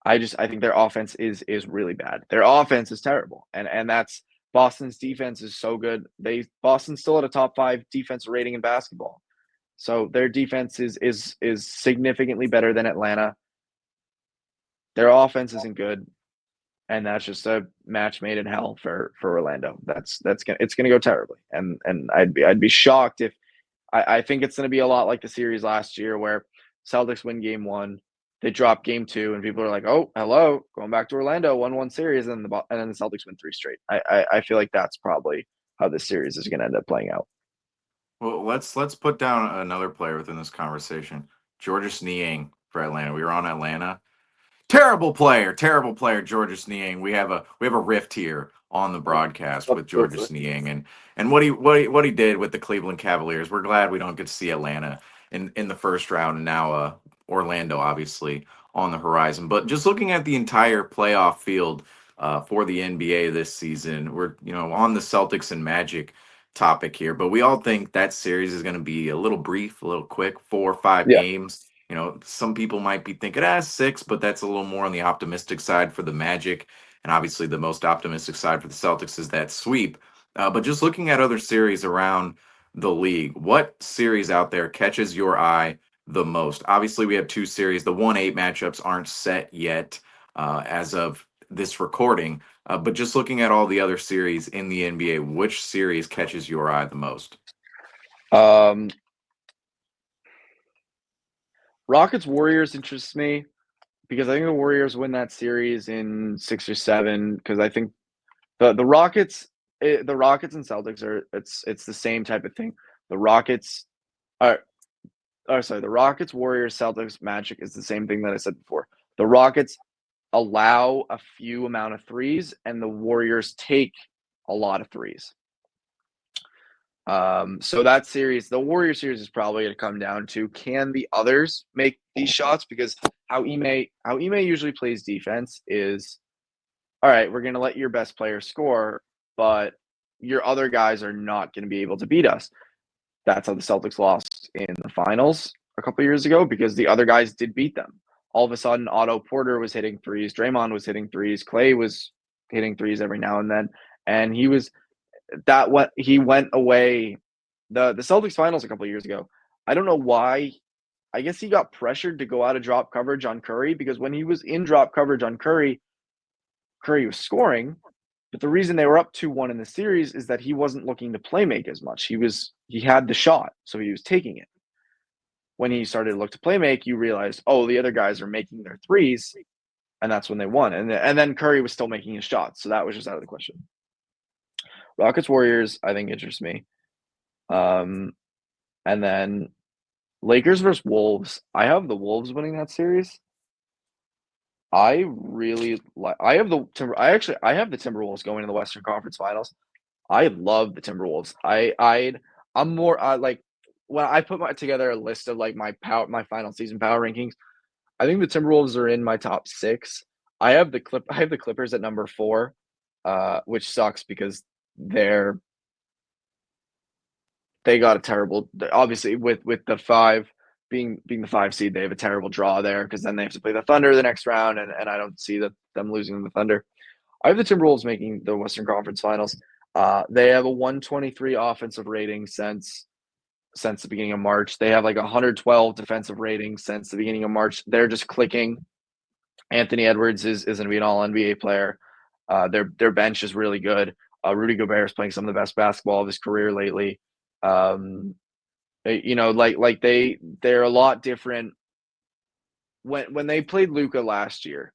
I think their offense is really bad. Their offense is terrible. And that's Boston's defense is so good. Boston's still at a top 5 defense rating in basketball. So their defense is significantly better than Atlanta. Their offense isn't good, and that's just a match made in hell for Orlando. It's gonna go terribly, and I'd be shocked if I think it's gonna be a lot like the series last year where Celtics win game 1, they drop game 2, and people are like, oh, hello, going back to Orlando, 1-1 series, and then the Celtics win 3 straight. I feel like that's probably how this series is gonna end up playing out. Well, let's put down another player within this conversation. Georges Niang for Atlanta. We were on Atlanta. Terrible player, Georges Niang. We have a rift here on the broadcast with Georges Niang and what he did with the Cleveland Cavaliers. We're glad we don't get to see Atlanta in the first round, and now Orlando obviously on the horizon. But just looking at the entire playoff field for the NBA this season, we're on the Celtics and Magic topic here, but we all think that series is going to be a little brief, a little quick, 4 or 5 games. Some people might be thinking 6, but that's a little more on the optimistic side for the Magic, and obviously the most optimistic side for the Celtics is that sweep. But just looking at other series around the league, what series out there catches your eye the most? Obviously, we have 2 series. The 1-8 matchups aren't set yet as of this recording. But just looking at all the other series in the NBA, which series catches your eye the most? Rockets Warriors interests me because I think the Warriors win that series in 6 or 7. Because I think the Rockets and Celtics it's the same type of thing. The Rockets the Rockets, Warriors, Celtics, Magic is the same thing that I said before. The Rockets allow a few amount of threes, and the Warriors take a lot of threes. So that series, the Warrior series, is probably going to come down to, can the others make these shots? Because how Ime usually plays defense is, all right, we're going to let your best player score, but your other guys are not going to be able to beat us. That's how the Celtics lost in the finals a couple years ago, because the other guys did beat them. All of a sudden, Otto Porter was hitting threes, Draymond was hitting threes, Clay was hitting threes every now and then, and he went away. The Celtics finals a couple of years ago, I don't know why. I guess he got pressured to go out of drop coverage on Curry, because when he was in drop coverage on Curry was scoring. But the reason they were up 2-1 in the series is that he wasn't looking to play make as much. He had the shot, so he was taking it. When he started to look to play make, you realized, oh, the other guys are making their threes, and that's when they won. And then Curry was still making his shots, so that was just out of the question. Rockets Warriors, I think, interests me. And then Lakers versus Wolves. I have the Wolves winning that series. I really like. I have the Timberwolves going to the Western Conference Finals. I love the Timberwolves. I'm more like, when I put together a list of like my final season power rankings, I think the Timberwolves are in my top 6. I have the Clippers at number 4, which sucks because they got a terrible, obviously with the 5 being the 5 seed, they have a terrible draw there, because then they have to play the Thunder the next round, and I don't see them losing the Thunder. I have the Timberwolves making the Western Conference Finals. They have a 123 offensive rating since the beginning of March. They have like 112 defensive ratings since the beginning of March. They're just clicking. Anthony Edwards is going to be an all NBA player. Their bench is really good. Rudy Gobert is playing some of the best basketball of his career lately. They're a lot different when they played Luka last year,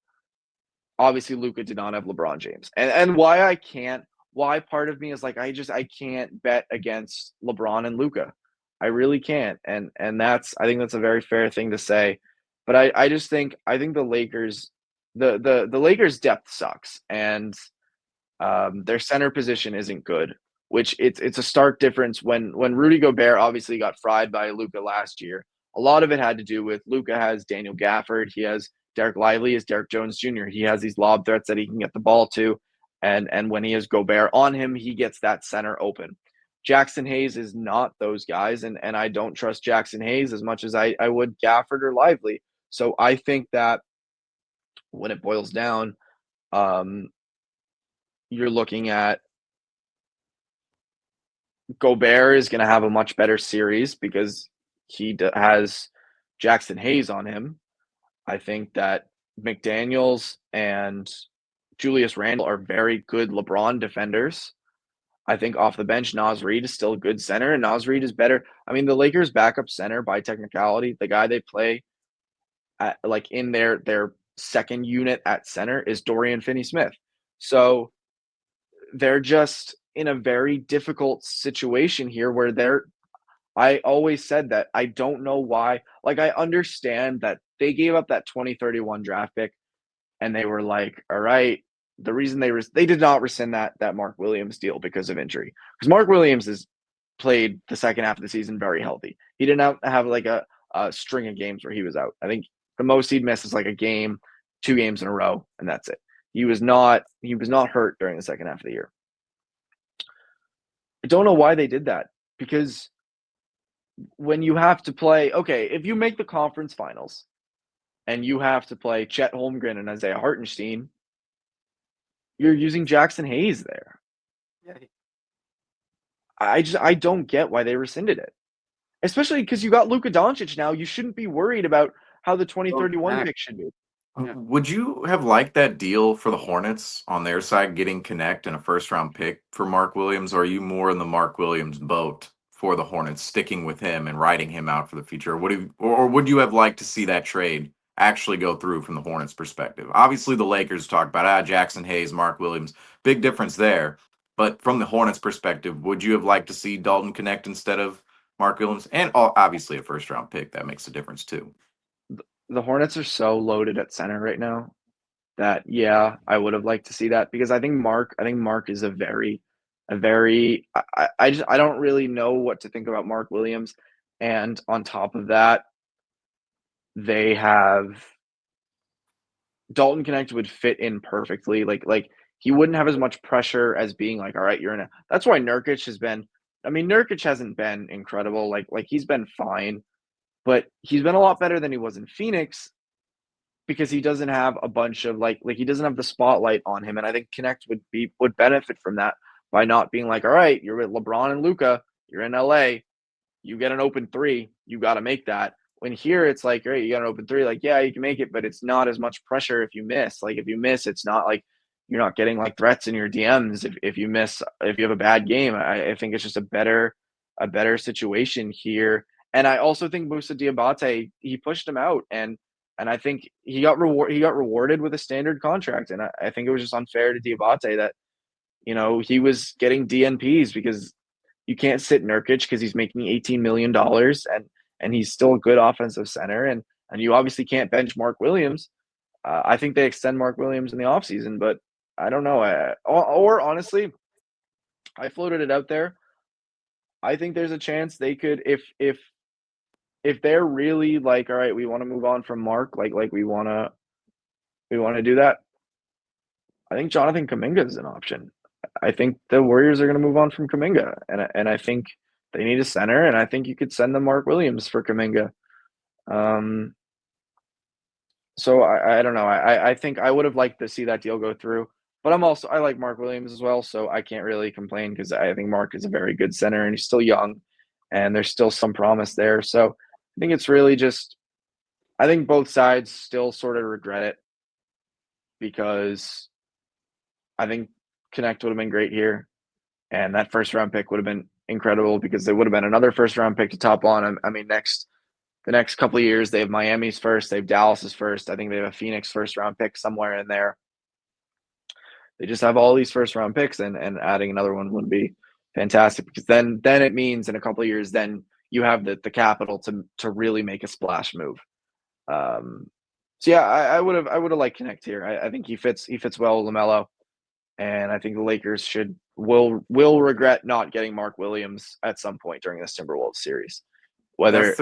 obviously Luka did not have LeBron James. And why part of me is like I can't bet against LeBron and Luka. I really can't. And I think that's a very fair thing to say. But I think the Lakers the Lakers depth sucks, and their center position isn't good, which it's a stark difference when Rudy Gobert obviously got fried by Luka last year. A lot of it had to do with Luka has Daniel Gafford, he has Derek Lively, is Derek Jones Jr. He has these lob threats that he can get the ball to, and when he has Gobert on him, he gets that center open. Jackson Hayes is not those guys, and I don't trust Jackson Hayes as much as I would Gafford or Lively. So I think that when it boils down, you're looking at Gobert is going to have a much better series because he has Jackson Hayes on him. I think that McDaniels and Julius Randle are very good LeBron defenders. I think off the bench, Naz Reid is still a good center, and Naz Reid is better. I mean, the Lakers' backup center by technicality, the guy they play at, like in their second unit at center, is Dorian Finney-Smith. So they're just in a very difficult situation here where I always said that I don't know why. Like, I understand that they gave up that 2031 draft pick and they were like, all right, the reason they did not rescind that Mark Williams deal because of injury. Because Mark Williams has played the second half of the season very healthy. He didn't have like a string of games where he was out. I think the most he'd miss is like a game, 2 games in a row, and that's it. He was not hurt during the second half of the year. I don't know why they did that, because when you have to play, okay, if you make the conference finals and you have to play Chet Holmgren and Isaiah Hartenstein, you're using Jackson Hayes there. Yeah. I don't get why they rescinded it. Especially because you got Luka Doncic now. You shouldn't be worried about how the 2031 pick should be. Yeah. Would you have liked that deal for the Hornets on their side, getting Connect and a first-round pick for Mark Williams, or are you more in the Mark Williams boat for the Hornets, sticking with him and riding him out for the future? Or would you have liked to see that trade actually go through from the Hornets' perspective? Obviously, the Lakers talk about Jackson Hayes, Mark Williams, big difference there. But from the Hornets' perspective, would you have liked to see Dalton Connect instead of Mark Williams? And obviously a first-round pick, that makes a difference too. The Hornets are so loaded at center right now that, yeah, I would have liked to see that, because I think Mark is I don't really know what to think about Mark Williams. And on top of that, they have Dalton Connect would fit in perfectly. Like he wouldn't have as much pressure as being like, all right, that's why Nurkic has been, I mean, Nurkic hasn't been incredible. Like he's been fine, but he's been a lot better than he was in Phoenix, because he doesn't have a bunch of like he doesn't have the spotlight on him. And I think Connect would benefit from that by not being like, all right, you're with LeBron and Luka, you're in LA, you get an open 3, you got to make that. When here it's like, all right, you got an open 3, like, yeah, you can make it, but it's not as much pressure if you miss. Like, if you miss, it's not like you're not getting like threats in your DMs if you miss, if you have a bad game. I think it's just a better situation here. And I also think Moussa Diabate, he pushed him out, and I think he got rewarded with a standard contract. And I think it was just unfair to Diabate that, he was getting DNPs, because you can't sit Nurkic because he's making $18 million and he's still a good offensive center. And you obviously can't bench Mark Williams. I think they extend Mark Williams in the offseason, but I don't know. Or honestly, I floated it out there. I think there's a chance they could, if they're really like, all right, we want to move on from Mark, like we want to do that, I think Jonathan Kuminga is an option. I think the Warriors are going to move on from Kuminga, and I think they need a center, and I think you could send them Mark Williams for Kuminga. So I don't know. I think I would have liked to see that deal go through, but I like Mark Williams as well, so I can't really complain, because I think Mark is a very good center, and he's still young, and there's still some promise there. So I think it's really just, I think both sides still sort of regret it, because I think Connect would have been great here, and that first round pick would have been incredible, because there would have been another first round pick to top on. I mean, next the next couple of years. They have Miami's first. They have Dallas's first. I think they have a Phoenix first-round pick somewhere in there. They just have all these first-round picks, and adding another one would be fantastic, because then it means in a couple of years, then you have the capital to really make a splash move. So yeah, I would have liked Connect here. I think he fits well with LaMelo, and I think the Lakers will regret not getting Mark Williams at some point during this Timberwolves series. That's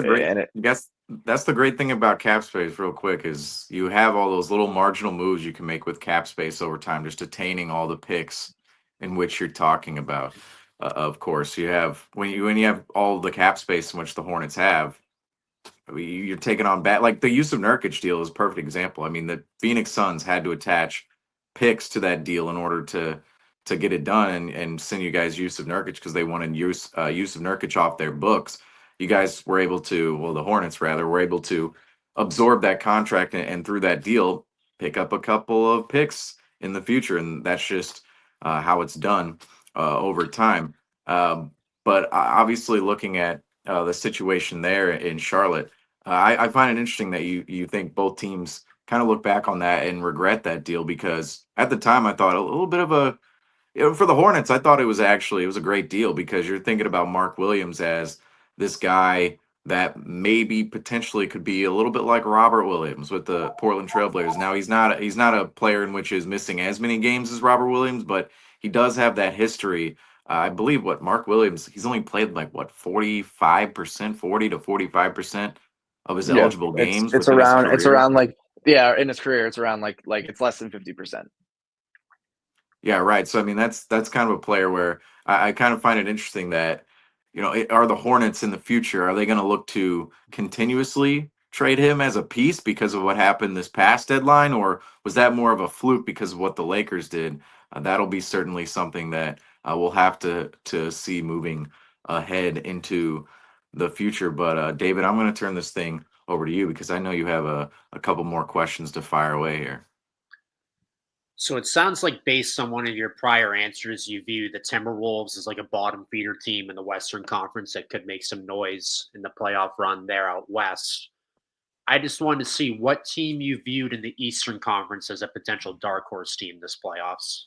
the great thing about cap space, real quick, is you have all those little marginal moves you can make with cap space over time, just attaining all the picks in which you're talking about. Of course, you have when you have all the cap space in which the Hornets have, I mean, you're taking on bad. Like the Yusuf Nurkic deal is a perfect example. I mean, the Phoenix Suns had to attach picks to that deal in order to get it done and send you guys Yusuf Nurkic, because they wanted Yusuf Nurkic off their books. You guys were able to, well, the Hornets rather, were able to absorb that contract and through that deal pick up a couple of picks in the future, and that's just how it's done over time. But obviously, looking at the situation there in Charlotte, I find it interesting that you think both teams kind of look back on that and regret that deal, because at the time I thought a little bit of a, for the Hornets, I thought it was a great deal, because you're thinking about Mark Williams as this guy that maybe potentially could be a little bit like Robert Williams with the Portland Trailblazers. Now he's not a player in which is missing as many games as Robert Williams, but he does have that history. I believe Mark Williams, he's only played 45%, 40 to 45% of his eligible games. It's around like, yeah, in his career, it's around like it's less than 50%. Yeah, right. So I mean, that's kind of a player where I kind of find it interesting that, are the Hornets in the future, are they going to look to continuously trade him as a piece because of what happened this past deadline, or was that more of a fluke because of what the Lakers did? That'll be certainly something that we'll have to see moving ahead into the future. But David, I'm going to turn this thing over to you, because I know you have a couple more questions to fire away here. So it sounds like, based on one of your prior answers, you view the Timberwolves as like a bottom feeder team in the Western Conference that could make some noise in the playoff run there out west. I just wanted to see what team you viewed in the Eastern Conference as a potential dark horse team this playoffs.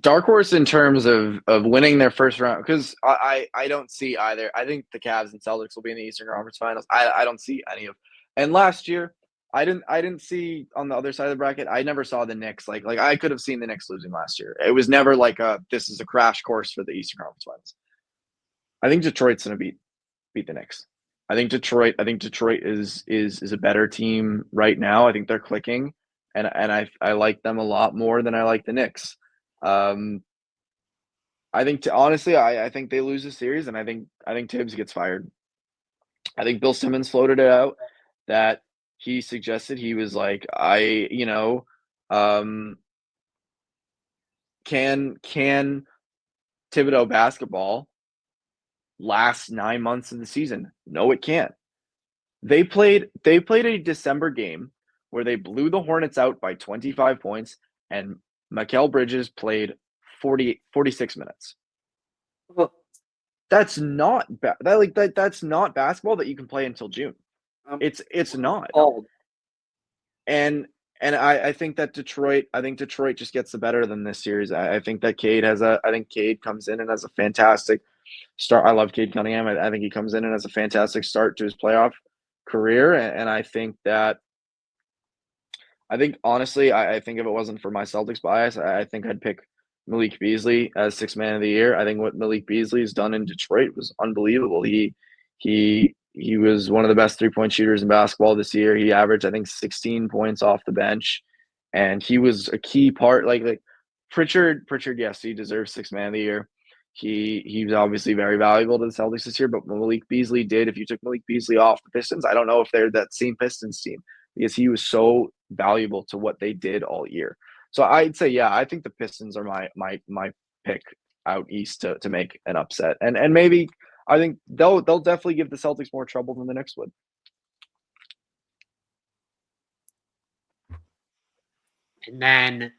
Dark horse in terms of winning their first round, because I don't see either. I think the Cavs and Celtics will be in the Eastern Conference Finals. I don't see any of. And last year, I didn't see on the other side of the bracket. I never saw the Knicks like I could have seen the Knicks losing last year. It was never like this is a crash course for the Eastern Conference Finals. I think Detroit's gonna beat the Knicks. I think Detroit is a better team right now. I think they're clicking, and I like them a lot more than I like the Knicks. I think honestly, I think they lose the series, and I think Tibbs gets fired. I think Bill Simmons floated it out that he suggested, he was like, can Thibodeau basketball last 9 months of the season? No, it can't. They played a December game where they blew the Hornets out by 25 points, and Mikal Bridges played 46 minutes. Well, that's not that's not basketball that you can play until June. It's not. And I think that Detroit just gets the better than this series. I think that Cade comes in and has a fantastic start. I love Cade Cunningham. I think he comes in and has a fantastic start to his playoff career. And I think honestly, I think if it wasn't for my Celtics bias, I think I'd pick Malik Beasley as sixth man of the year. I think what Malik Beasley has done in Detroit was unbelievable. He was one of the best 3-point shooters in basketball this year. He averaged, I think, 16 points off the bench, and he was a key part. Like Pritchard, yes, he deserves sixth man of the year. He was obviously very valuable to the Celtics this year, but Malik Beasley did. If you took Malik Beasley off the Pistons, I don't know if they're that same Pistons team, because he was so valuable to what they did all year. So I'd say, yeah, I think the Pistons are my pick out east to make an upset, and maybe I think they'll definitely give the Celtics more trouble than the Knicks would. And then,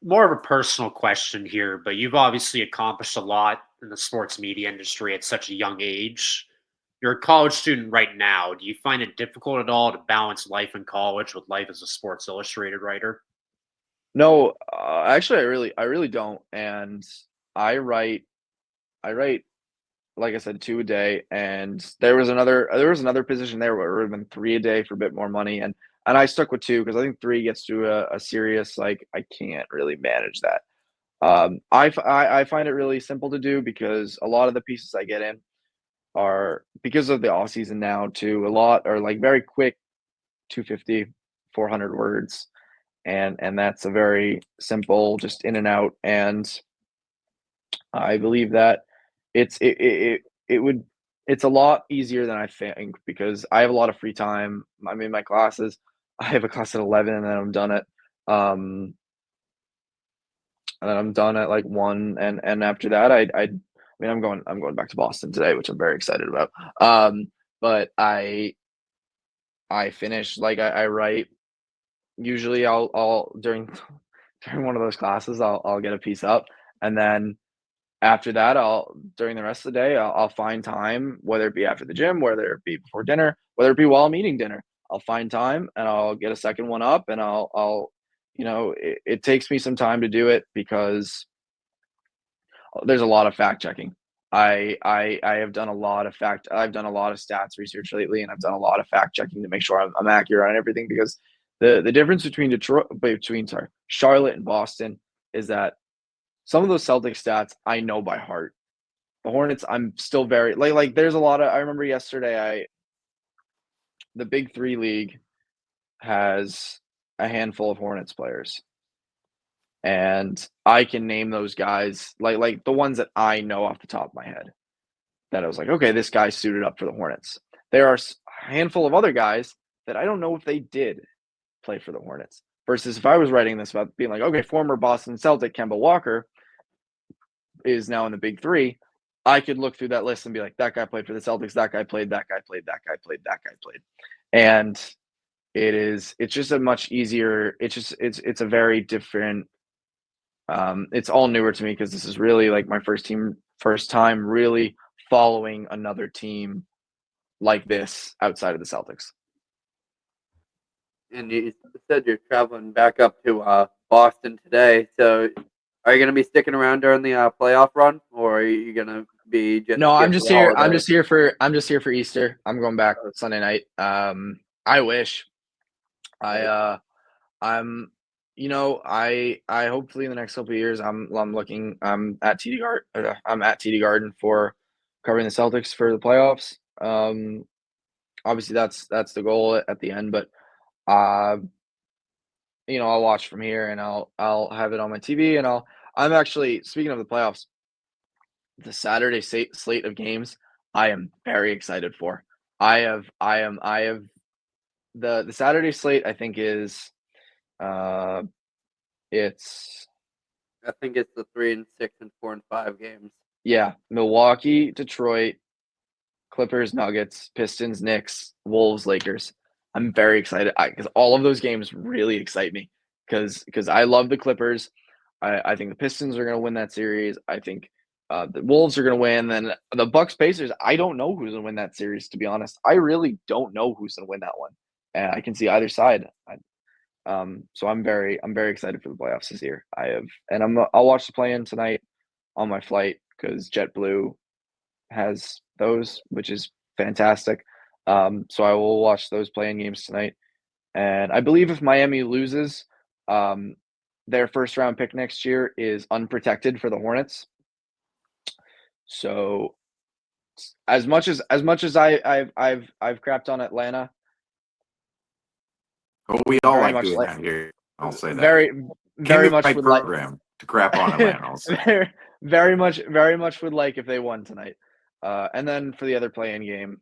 more of a personal question here, but you've obviously accomplished a lot in the sports media industry at such a young age. You're a college student right now. Do you find it difficult at all to balance life in college with life as a Sports Illustrated writer? No, actually, I really don't. And I write, I write, like I said, 2 a day. And there was another position there where it would have been 3 a day for a bit more money. And I stuck with 2 because I think 3 gets to a serious, like, I can't really manage that. I find it really simple to do because a lot of the pieces I get in are because of the off season now too. A lot are like very quick, 250, 400 words, and that's a very simple, just in and out. And I believe that it would it's a lot easier than I think because I have a lot of free time. I'm in my classes. I have a class at 11, and then I'm done at like 1, and after that I mean I'm going back to Boston today, which I'm very excited about. But I finish like I write. Usually I'll during during one of those classes I'll get a piece up, and then after that I'll during the rest of the day I'll find time, whether it be after the gym, whether it be before dinner, whether it be while I'm eating dinner. I'll find time and I'll get a second one up, and I'll it takes me some time to do it because there's a lot of fact checking. I have done a lot of I've done a lot of stats research lately, and I've done a lot of fact checking to make sure I'm accurate on everything, because the difference between Charlotte and Boston is that some of those Celtic stats I know by heart. The Hornets, I'm still very like there's a lot of I remember yesterday the Big 3 league has a handful of Hornets players. And I can name those guys, like the ones that I know off the top of my head, that I was like, okay, this guy's suited up for the Hornets. There are a handful of other guys that I don't know if they did play for the Hornets. Versus if I was writing this about being like, okay, former Boston Celtic Kemba Walker is now in the Big 3, I could look through that list and be like, that guy played for the Celtics, that guy played, that guy played, that guy played, that guy played. And it's just a much easier, it's a very different, it's all newer to me because this is really like my first time really following another team like this outside of the Celtics. And you said you're traveling back up to Boston today. So are you going to be sticking around during the playoff run, or are you going to be just? No, I'm just here. I'm just here for Easter. I'm going back Sunday night. I wish. I'm. I hopefully in the next couple of years I'm at TD Garden. I'm at TD Garden for covering the Celtics for the playoffs. Obviously that's the goal at the end, but I'll watch from here, and I'll have it on my TV, and I'm actually, speaking of the playoffs, the Saturday slate of games I am very excited for. I have the Saturday slate, I think is it's I think it's the 3 and 6 and 4 and 5 games. Yeah, Milwaukee, Detroit, Clippers, Nuggets, Pistons, Knicks, Wolves, Lakers. I'm very excited because all of those games really excite me because I love the Clippers. I think the Pistons are going to win that series. I think the Wolves are going to win. Then the Bucks, Pacers, I don't know who's going to win that series, to be honest. I really don't know who's going to win that one. And I can see either side. So I'm very excited for the playoffs this year. I'll watch the play-in tonight on my flight because JetBlue has those, which is fantastic. So I will watch those play-in games tonight. And I believe if Miami loses, their first round pick next year is unprotected for the Hornets. So as much as I've crapped on Atlanta. Oh, we all like doing that here. I'll say that. Very much would program to crap on Atlanta. I'll say. very much would like if they won tonight. And then for the other play-in game,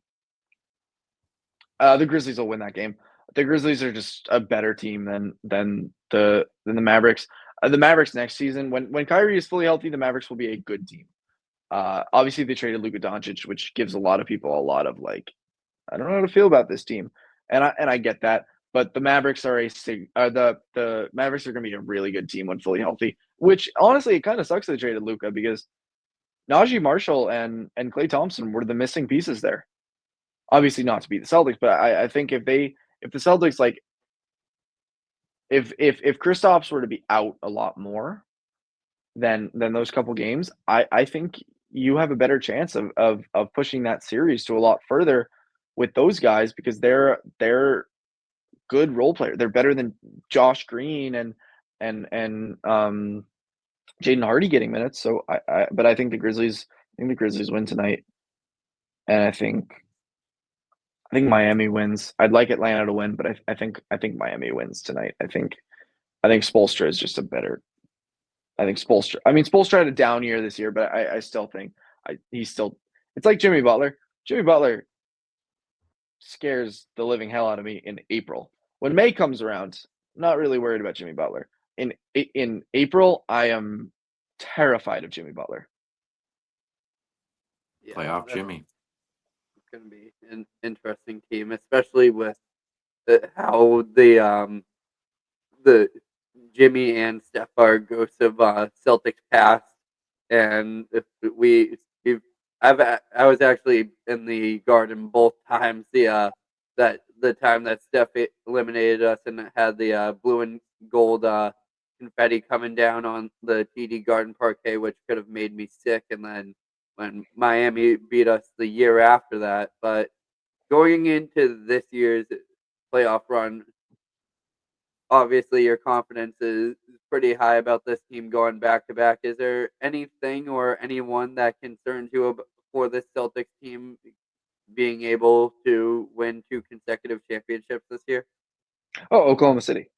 the Grizzlies will win that game. The Grizzlies are just a better team than the Mavericks. The Mavericks next season, when Kyrie is fully healthy, the Mavericks will be a good team. Obviously, they traded Luka Doncic, which gives a lot of people a lot of like, I don't know how to feel about this team, and I get that. But the Mavericks are the Mavericks are going to be a really good team when fully healthy. Which honestly, it kind of sucks they traded Luka because Najee Marshall and Klay Thompson were the missing pieces there. Obviously not to beat the Celtics, but I think if the Celtics, like, if Kristaps were to be out a lot more than those couple games, I think you have a better chance of pushing that series to a lot further with those guys, because they're good role players. They're better than Josh Green and Jaden Hardy getting minutes. So but I think the Grizzlies win tonight, and I think Miami wins. I'd like Atlanta to win, but I think Miami wins tonight. I think Spoelstra is just a better. I think Spoelstra. I mean, Spoelstra had a down year this year, but I still think he's still. It's like Jimmy Butler. Jimmy Butler scares the living hell out of me in April. When May comes around, not really worried about Jimmy Butler. In April, I am terrified of Jimmy Butler. Yeah, Playoff that's Jimmy. going to be an interesting team, especially with how the Jimmy and Steph are ghosts of Celtics past, and if I was actually in the Garden both times. The time that Steph eliminated us and had the blue and gold confetti coming down on the TD Garden parquet, which could have made me sick. And then when Miami beat us the year after that, but going into this year's playoff run, obviously your confidence is pretty high about this team going back to back. Is there anything or anyone that concerns you for this Celtics team being able to win 2 consecutive championships this year? Oh, Oklahoma City.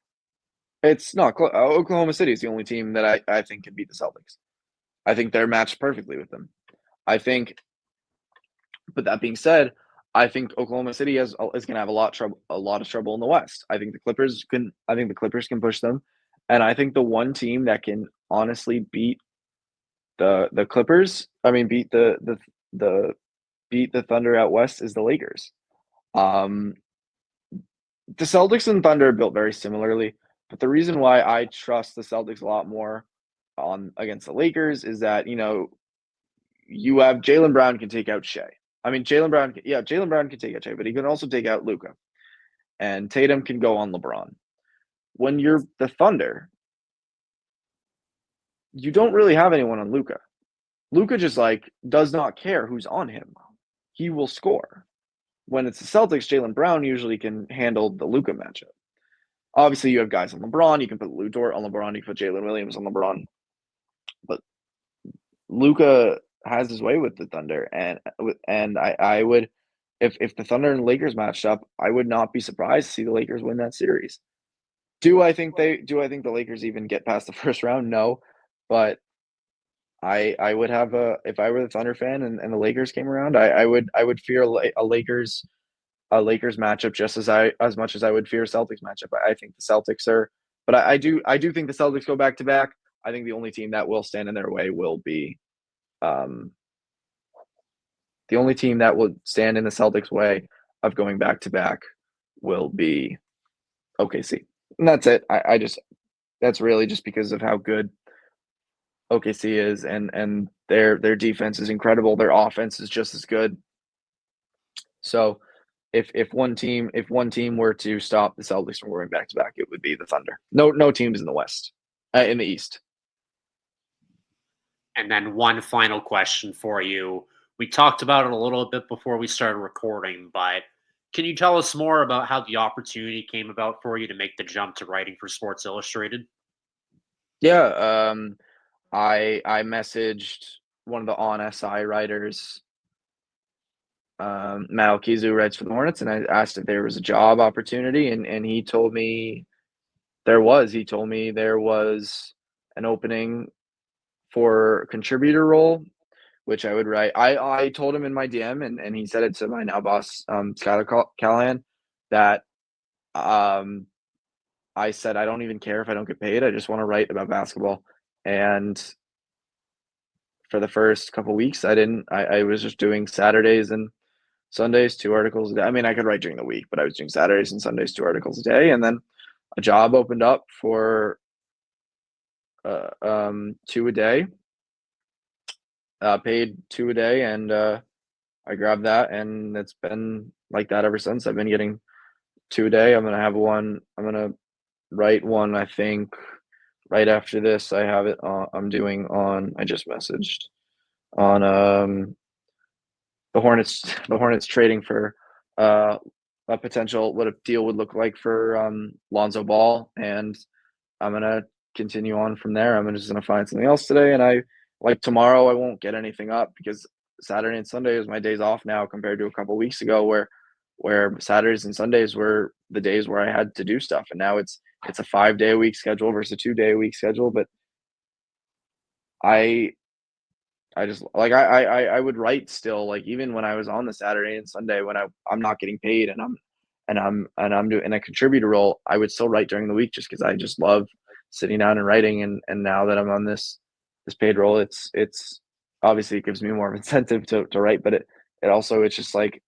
It's not Oklahoma City is the only team that I think can beat the Celtics. I think they're matched perfectly with them. I think, but that being said, I think Oklahoma City is going to have a lot of trouble in the West. I think the Clippers can push them, and I think the one team that can honestly beat the Clippers, beat the Thunder out West, is the Lakers. The Celtics and Thunder are built very similarly, but the reason why I trust the Celtics a lot more against the Lakers is that, you have Jaylen Brown can take out Shea. Jaylen Brown can take out Shea, but he can also take out Luka. And Tatum can go on LeBron. When you're the Thunder, you don't really have anyone on Luka. Luka just does not care who's on him. He will score. When it's the Celtics, Jaylen Brown usually can handle the Luka matchup. Obviously, you have guys on LeBron. You can put Lou Dort on LeBron. You can put Jalen Williams on LeBron. But Luka has his way with the Thunder, and I would, if the Thunder and Lakers matched up, I would not be surprised to see the Lakers win that series. Do I think the Lakers even get past the first round? No, but I would have if I were the Thunder fan and the Lakers came around, I would fear a Lakers matchup just as much as I would fear a Celtics matchup. I think the Celtics are, but I do think the Celtics go back to back. I think the only team that will stand in their way will be the only team that will stand in the Celtics' way of going back to back will be OKC. And that's it. That's really just because of how good OKC is, and their defense is incredible. Their offense is just as good. So if one team were to stop the Celtics from going back to back, it would be the Thunder. No teams in the West, in the East. And then one final question for you. We talked about it a little bit before we started recording, but can you tell us more about how the opportunity came about for you to make the jump to writing for Sports Illustrated? Yeah, I messaged one of the On SI writers, Matt Alkizu, who writes for the Hornets, and I asked if there was a job opportunity, and he told me there was. He told me there was an opening for a contributor role, which I would write. I told him in my DM, and he said it to my now boss, Skylar Callahan, that I said I don't even care if I don't get paid. I just want to write about basketball. And for the first couple weeks, I was just doing Saturdays and Sundays, 2 articles a day. I could write during the week, but I was doing Saturdays and Sundays, 2 articles a day. And then a job opened up for 2 a day, paid 2 a day, and I grabbed that, and it's been like that ever since. I've been getting 2 a day. I'm gonna have one. I'm gonna write one. I think right after this, I have it. I'm doing on. I just messaged on the Hornets. The Hornets trading for a potential what a deal would look like for Lonzo Ball, and I'm gonna continue on from there. I'm just gonna find something else today, and I like tomorrow. I won't get anything up because Saturday and Sunday is my days off now compared to a couple weeks ago where Saturdays and Sundays were the days where I had to do stuff, and now it's a 5-day a week schedule versus a 2-day a week schedule. But I just like I would write still, like even when I was on the Saturday and Sunday when I'm not getting paid and I'm doing a contributor role, I would still write during the week just because I just love sitting down and writing. And now that I'm on this paid role, it's obviously it gives me more of incentive to write, but it also it's just like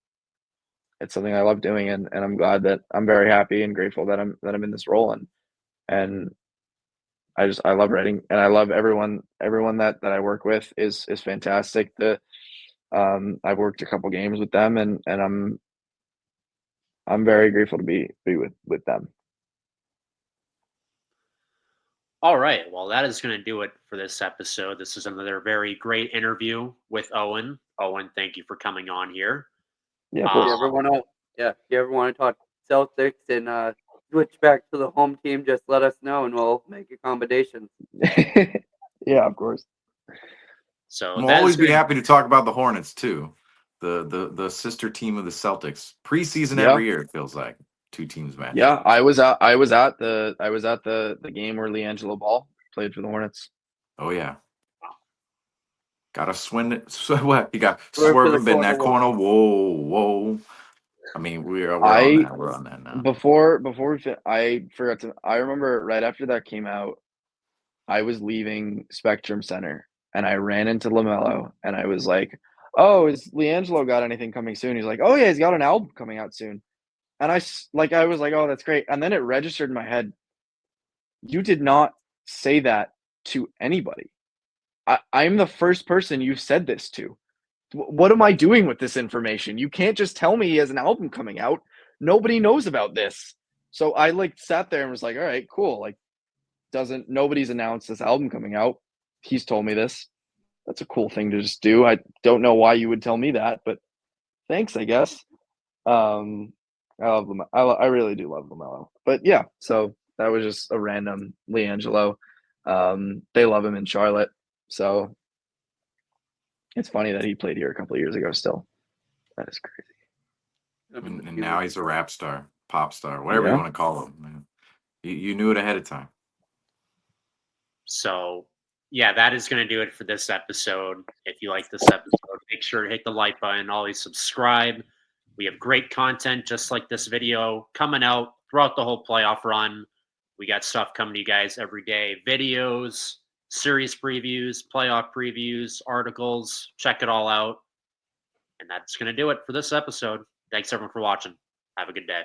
it's something I love doing, and I'm glad that I'm very happy and grateful that I'm in this role, and I love writing, and I love everyone that I work with is fantastic. I've worked a couple games with them, and I'm very grateful to be with them. All right. Well, that is going to do it for this episode. This is another very great interview with Owen. Owen, thank you for coming on here. Yeah, If you ever want to talk Celtics and switch back to the home team, just let us know and we'll make accommodations. yeah, of course. So We'll always be happy to talk about the Hornets too, the sister team of the Celtics. Preseason every year, it feels like 2 teams match. Yeah, I was at the game where Leangelo Ball played for the Hornets. Oh yeah. Got to swing it. So what? You got swerving in that corner. Whoa. I mean, we're on that. We're on that now. Before I forgot to. I remember right after that came out, I was leaving Spectrum Center and I ran into LaMelo and I was like, "Oh, is Leangelo got anything coming soon?" He's like, "Oh yeah, he's got an album coming out soon." And I was like, "Oh, that's great." And then it registered in my head. You did not say that to anybody. I'm the first person you've said this to. What am I doing with this information? You can't just tell me he has an album coming out. Nobody knows about this. So I sat there and was like, all right, cool. Nobody's announced this album coming out. He's told me this. That's a cool thing to just do. I don't know why you would tell me that, but thanks, I guess. I love LaMelo. I really do love LaMelo. But yeah, so that was just a random Leangelo. They love him in Charlotte. So it's funny that he played here a couple of years ago still. That is crazy. And now he's a rap star, pop star, whatever you want to call him. Man. You knew it ahead of time. So, yeah, that is going to do it for this episode. If you like this episode, make sure to hit the like button. Always subscribe. We have great content just like this video coming out throughout the whole playoff run. We got stuff coming to you guys every day. Videos, series previews, playoff previews, articles. Check it all out. And that's going to do it for this episode. Thanks, everyone, for watching. Have a good day.